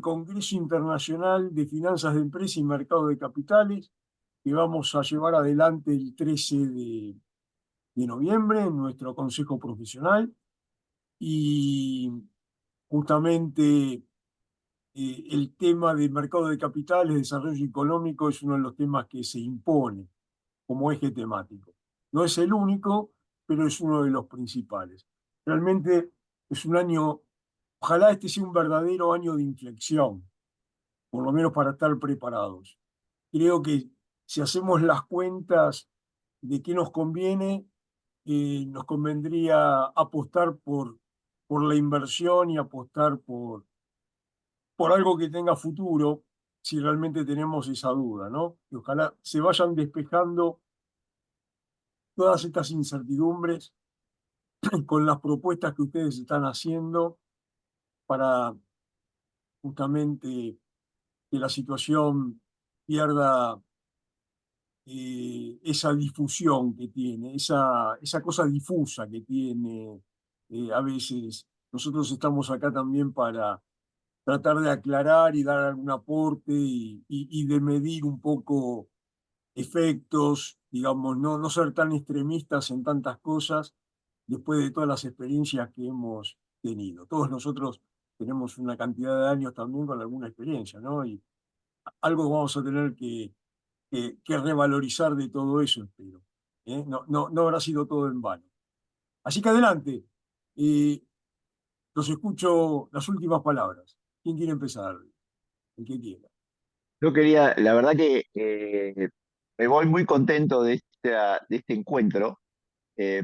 Congreso Internacional de Finanzas de Empresa y Mercado de Capitales, que vamos a llevar adelante el 13 de noviembre en nuestro Consejo Profesional. Y justamente el tema del mercado de capitales, desarrollo económico, es uno de los temas que se impone como eje temático. No es el único, pero es uno de los principales. Realmente es un año, ojalá este sea un verdadero año de inflexión, por lo menos para estar preparados. Creo que si hacemos las cuentas de qué nos conviene, nos convendría apostar por la inversión y apostar por algo que tenga futuro, si realmente tenemos esa duda, ¿no? Y ojalá se vayan despejando todas estas incertidumbres con las propuestas que ustedes están haciendo para justamente que la situación pierda esa difusión que tiene, esa cosa difusa que tiene a veces. Nosotros estamos acá también para tratar de aclarar y dar algún aporte y de medir un poco efectos, digamos, no ser tan extremistas en tantas cosas después de todas las experiencias que hemos tenido. Todos nosotros tenemos una cantidad de años también con alguna experiencia, ¿no? Y algo vamos a tener que revalorizar de todo eso, espero. ¿Eh? No habrá sido todo en vano. Así que adelante. Los escucho las últimas palabras. ¿Quién quiere empezar? El que quiera. Yo quería, la verdad que me voy muy contento de este encuentro,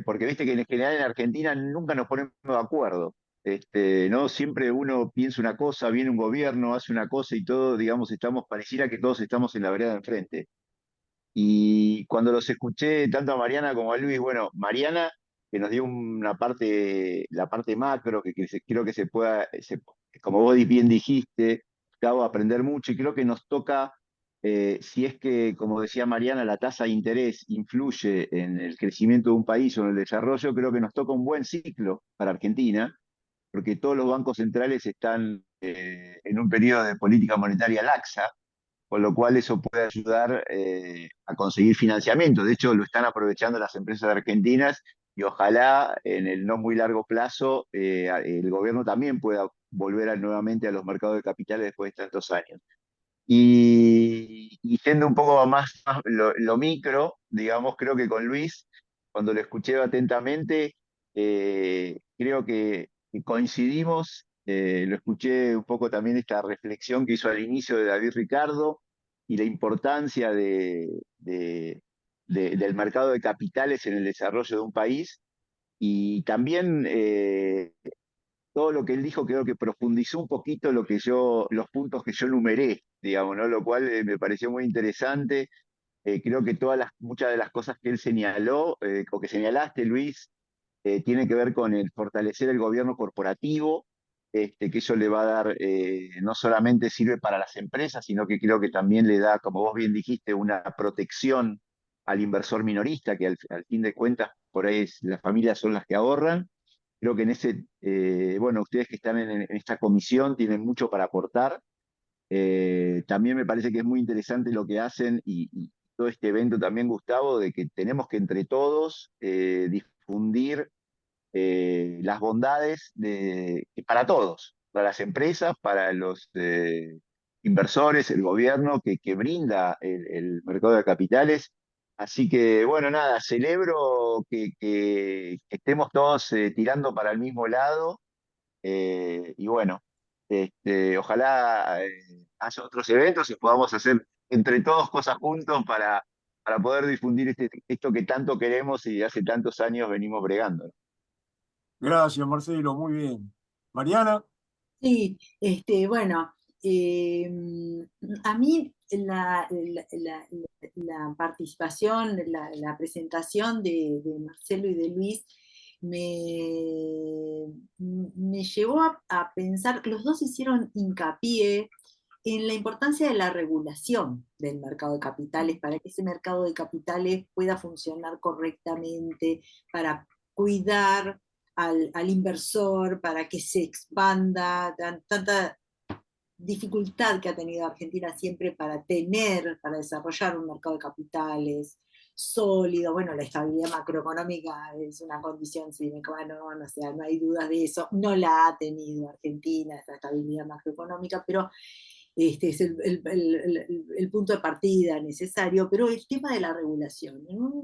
porque viste que en general en Argentina nunca nos ponemos de acuerdo. ¿No? Siempre uno piensa una cosa, viene un gobierno, hace una cosa y todo, digamos, pareciera que todos estamos en la vereda de enfrente. Y cuando los escuché tanto a Mariana como a Luis, bueno, Mariana, que nos dio la parte macro, creo que como vos bien dijiste, acabo de aprender mucho y creo que nos toca, si es que, como decía Mariana, la tasa de interés influye en el crecimiento de un país o en el desarrollo, creo que nos toca un buen ciclo para Argentina, porque todos los bancos centrales están en un periodo de política monetaria laxa, con lo cual eso puede ayudar a conseguir financiamiento. De hecho, lo están aprovechando las empresas argentinas y ojalá en el no muy largo plazo el gobierno también pueda volver nuevamente a los mercados de capitales después de tantos años. Y siendo un poco más lo micro, digamos, creo que con Luis, cuando lo escuché atentamente, creo que coincidimos. Lo escuché un poco también esta reflexión que hizo al inicio de David Ricardo y la importancia del mercado de capitales en el desarrollo de un país. Y también todo lo que él dijo creo que profundizó un poquito los puntos que yo numeré, digamos, ¿no? Lo cual me pareció muy interesante. Creo que muchas de las cosas que él señaló, o que señalaste, Luis, tiene que ver con el fortalecer el gobierno corporativo, que eso le va a dar, no solamente sirve para las empresas, sino que creo que también le da, como vos bien dijiste, una protección al inversor minorista, que al fin de cuentas por ahí las familias son las que ahorran. Creo que bueno, ustedes que están en esta comisión tienen mucho para aportar. También me parece que es muy interesante lo que hacen y todo este evento también, Gustavo, de que tenemos que entre todos difundir las bondades para todos, para las empresas, para los inversores, el gobierno que brinda el mercado de capitales. Así que, bueno, nada, celebro que estemos todos tirando para el mismo lado y bueno, ojalá haya otros eventos y podamos hacer entre todos cosas juntos para poder difundir esto que tanto queremos y hace tantos años venimos bregando. Gracias, Marcelo, muy bien. Mariana, Sí, bueno, a mí la participación, la presentación de Marcelo y de Luis me llevó a pensar, los dos hicieron hincapié en la importancia de la regulación del mercado de capitales para que ese mercado de capitales pueda funcionar correctamente, para cuidar al inversor, para que se expanda, tanta dificultad que ha tenido Argentina siempre para desarrollar un mercado de capitales sólido. Bueno, la estabilidad macroeconómica es una condición sine qua non, o sea, no hay dudas de eso. No la ha tenido Argentina, esa estabilidad macroeconómica, pero este es el punto de partida necesario, pero el tema de la regulación, ¿no?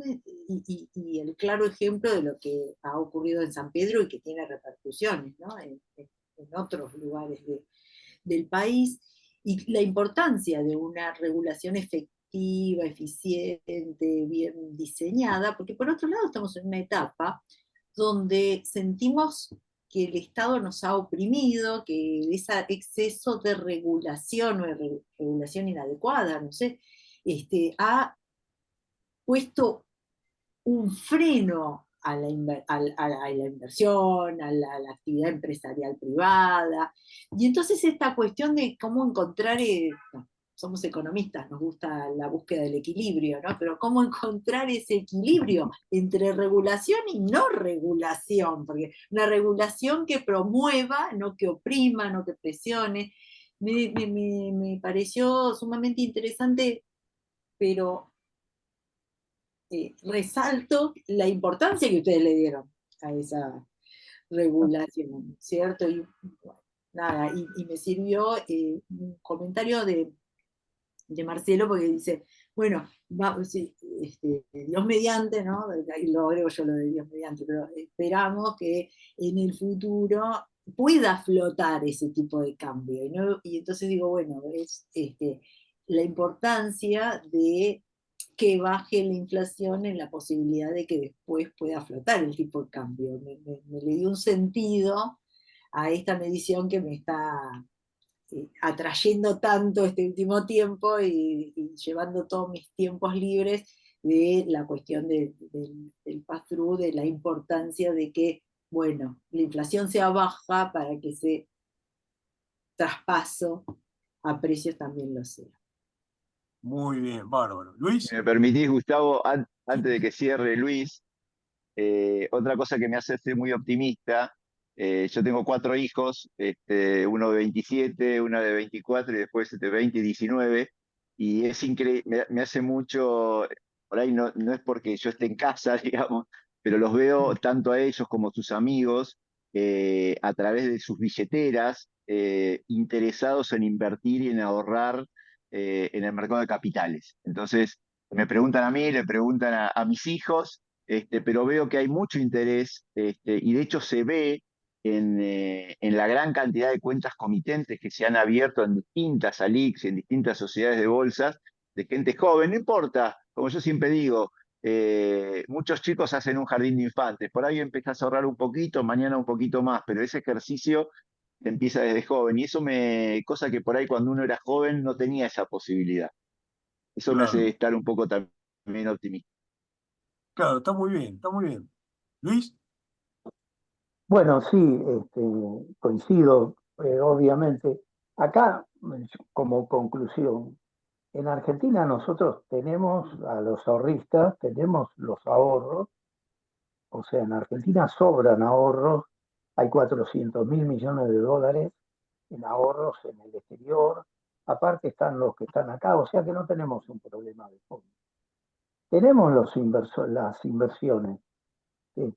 Y el claro ejemplo de lo que ha ocurrido en San Pedro y que tiene repercusiones, ¿no? En otros lugares del país, y la importancia de una regulación efectiva, eficiente, bien diseñada, porque por otro lado estamos en una etapa donde sentimos que el Estado nos ha oprimido, que ese exceso de regulación o de regulación inadecuada, no sé, ha puesto un freno a la inversión, a la actividad empresarial privada. Y entonces esta cuestión de cómo encontrar, no, somos economistas, nos gusta la búsqueda del equilibrio, ¿no? Pero cómo encontrar ese equilibrio entre regulación y no regulación, porque una regulación que promueva, no que oprima, no que presione. Me pareció sumamente interesante, pero resalto la importancia que ustedes le dieron a esa regulación, ¿cierto? Y bueno, nada, y me sirvió un comentario de Marcelo, porque dice, bueno, sí, Dios mediante, ¿no? Y lo agrego yo lo de Dios mediante, pero esperamos que en el futuro pueda flotar ese tipo de cambio. Y entonces digo, bueno, es la importancia de que baje la inflación en la posibilidad de que después pueda flotar el tipo de cambio. Me le dio un sentido a esta medición que me está atrayendo tanto este último tiempo y llevando todos mis tiempos libres de la cuestión del pass-through, de la importancia de que, bueno, la inflación sea baja para que ese traspaso a precios también lo sea. Muy bien, bárbaro. Si Luis, me permitís, Gustavo, antes de que cierre Luis, otra cosa que me hace ser muy optimista, yo tengo 4 hijos, uno de 27, uno de 24 y después de 20 y 19, y es increíble, me hace mucho, por ahí no es porque yo esté en casa, digamos, pero los veo tanto a ellos como a sus amigos a través de sus billeteras, interesados en invertir y en ahorrar en el mercado de capitales. Entonces, me preguntan a mí, le preguntan a mis hijos, pero veo que hay mucho interés, y de hecho se ve en la gran cantidad de cuentas comitentes que se han abierto en distintas ALICs, en distintas sociedades de bolsas, de gente joven, no importa, como yo siempre digo, muchos chicos hacen un jardín de infantes, por ahí empezás a ahorrar un poquito, mañana un poquito más, pero ese ejercicio empieza desde joven, y cosa que por ahí cuando uno era joven no tenía esa posibilidad. Eso me hace claro, estar un poco también optimista. claro, está muy bien, está muy bien. Luis, Bueno, sí, coincido, obviamente. Acá, como conclusión, en Argentina nosotros tenemos a los ahorristas, tenemos los ahorros, o sea, en Argentina sobran ahorros, hay 400.000 millones de dólares en ahorros en el exterior, aparte están los que están acá, o sea que no tenemos un problema de fondo. Tenemos las inversiones,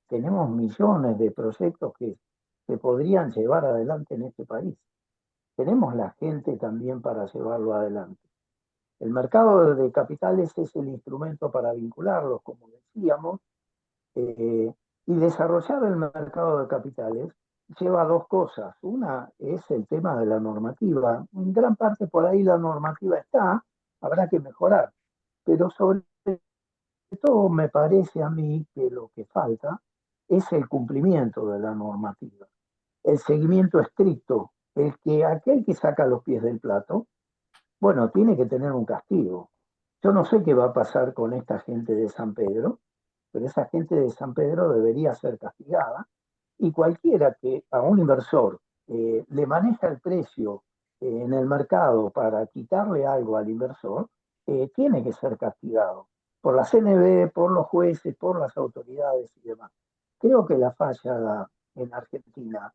tenemos millones de proyectos que se podrían llevar adelante en este país. Tenemos la gente también para llevarlo adelante. El mercado de capitales es el instrumento para vincularlos, como decíamos, y desarrollar el mercado de capitales lleva a dos cosas. Una es el tema de la normativa. En gran parte por ahí la normativa está, habrá que mejorar, pero sobre todo me parece a mí que lo que falta es el cumplimiento de la normativa, el seguimiento estricto, el que aquel que saca los pies del plato, bueno, tiene que tener un castigo. Yo no sé qué va a pasar con esta gente de San Pedro, pero esa gente de San Pedro debería ser castigada y cualquiera que a un inversor le maneja el precio en el mercado para quitarle algo al inversor, tiene que ser castigado por la CNB, por los jueces, por las autoridades y demás. Creo que la falla en Argentina,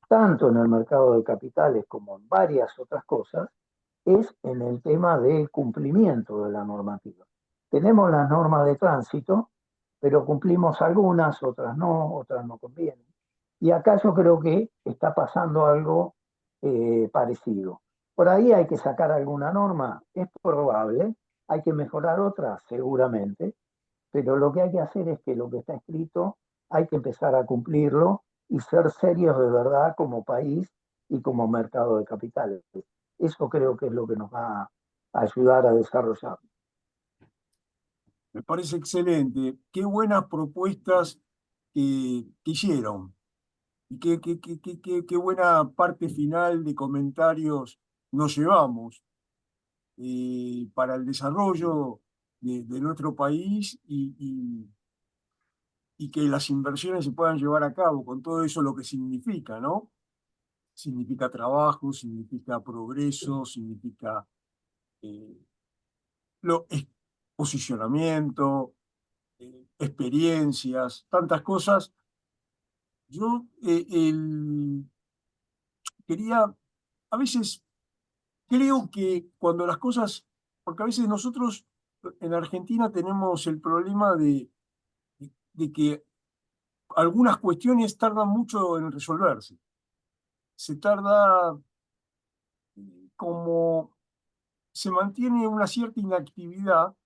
tanto en el mercado de capitales como en varias otras cosas, es en el tema del cumplimiento de la normativa. Tenemos las normas de tránsito, pero cumplimos algunas, otras no convienen. Y acá yo creo que está pasando algo parecido. Por ahí hay que sacar alguna norma, es probable, hay que mejorar otra, seguramente, pero lo que hay que hacer es que lo que está escrito hay que empezar a cumplirlo y ser serios de verdad como país y como mercado de capitales. Eso creo que es lo que nos va a ayudar a desarrollar. me parece excelente. Qué buenas propuestas que hicieron. Y qué buena parte final de comentarios nos llevamos para el desarrollo de nuestro país y que las inversiones se puedan llevar a cabo con todo eso lo que significa, ¿no? Significa trabajo, significa progreso, significa eh, es posicionamiento, experiencias, tantas cosas. Yo quería, a veces creo que cuando las cosas, porque a veces nosotros en Argentina tenemos el problema de que algunas cuestiones tardan mucho en resolverse. Se tarda como, se mantiene una cierta inactividad,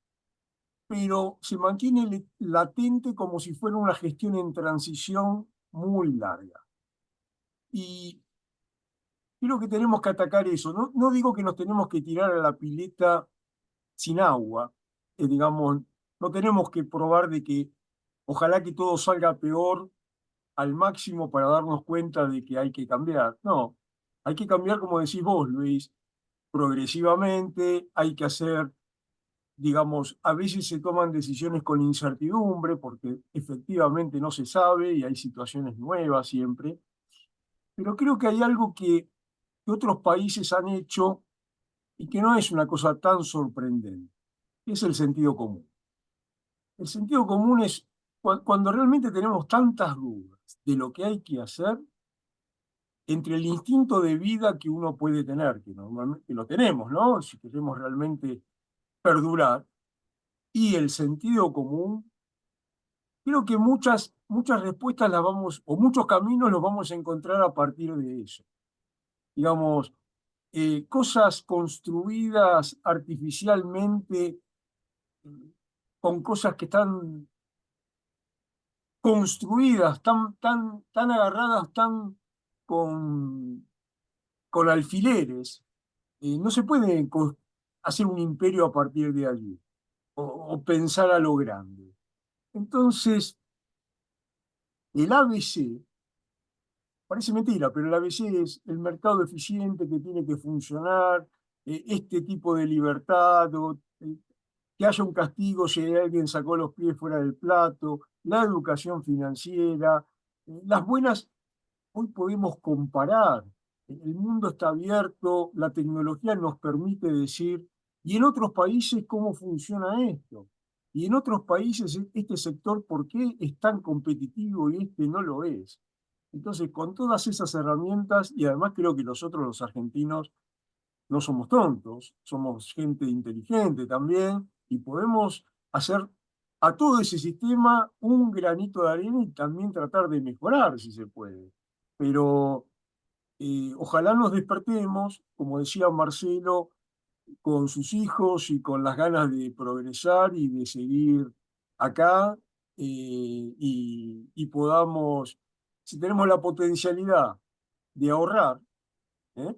pero se mantiene latente como si fuera una gestión en transición muy larga. Y creo que tenemos que atacar eso. No, no digo que nos tenemos que tirar a la pileta sin agua, digamos, no tenemos que probar de que ojalá que todo salga peor al máximo para darnos cuenta de que hay que cambiar. No, hay que cambiar, como decís vos, Luis, progresivamente, hay que hacer, digamos, a veces se toman decisiones con incertidumbre porque efectivamente no se sabe y hay situaciones nuevas siempre, pero creo que hay algo que otros países han hecho y que no es una cosa tan sorprendente, que es el sentido común. El sentido común es cuando realmente tenemos tantas dudas de lo que hay que hacer, entre el instinto de vida que uno puede tener, que normalmente lo tenemos, ¿no? Si queremos realmente perdurar, y el sentido común, creo que muchas respuestas las vamos, o muchos caminos los vamos a encontrar a partir de eso. Digamos, cosas construidas artificialmente, con cosas que están construidas, tan agarradas, tan con, con alfileres. No se puede hacer un imperio a partir de allí, o pensar a lo grande. Entonces, el ABC, parece mentira, pero el ABC es el mercado eficiente que tiene que funcionar, este tipo de libertad, que haya un castigo si alguien sacó los pies fuera del plato, la educación financiera, las buenas. Hoy podemos comparar, el mundo está abierto, la tecnología nos permite decir, y en otros países cómo funciona esto, y en otros países este sector por qué es tan competitivo y este no lo es. Entonces, con todas esas herramientas, y además creo que nosotros los argentinos no somos tontos, somos gente inteligente también, y podemos hacer a todo ese sistema un granito de arena y también tratar de mejorar si se puede. Pero ojalá nos despertemos, como decía Marcelo, con sus hijos y con las ganas de progresar y de seguir acá, y podamos, si tenemos la potencialidad de ahorrar,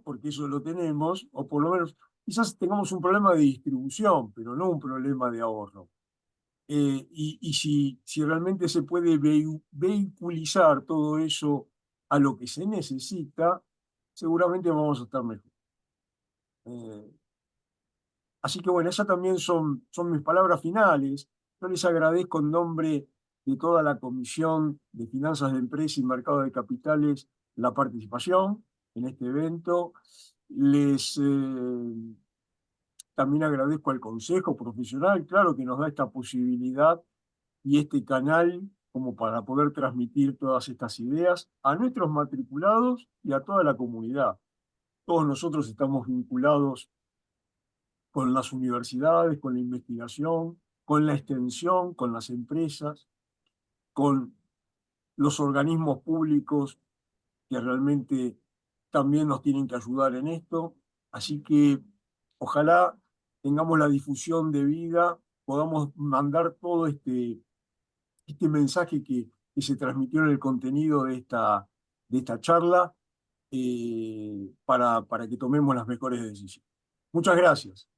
porque eso lo tenemos, o por lo menos quizás tengamos un problema de distribución, pero no un problema de ahorro. Y si realmente se puede vehiculizar todo eso a lo que se necesita, seguramente vamos a estar mejor. Eh, Así que bueno, esas también son mis palabras finales. Yo les agradezco en nombre de toda la Comisión de Finanzas de Empresa y Mercado de Capitales la participación en este evento. También agradezco al Consejo Profesional, claro, que nos da esta posibilidad y este canal como para poder transmitir todas estas ideas a nuestros matriculados y a toda la comunidad. Todos nosotros estamos vinculados con las universidades, con la investigación, con la extensión, con las empresas, con los organismos públicos que realmente también nos tienen que ayudar en esto. Así que ojalá tengamos la difusión de vida, podamos mandar todo este mensaje que se transmitió en el contenido de esta charla, para que tomemos las mejores decisiones. Muchas gracias.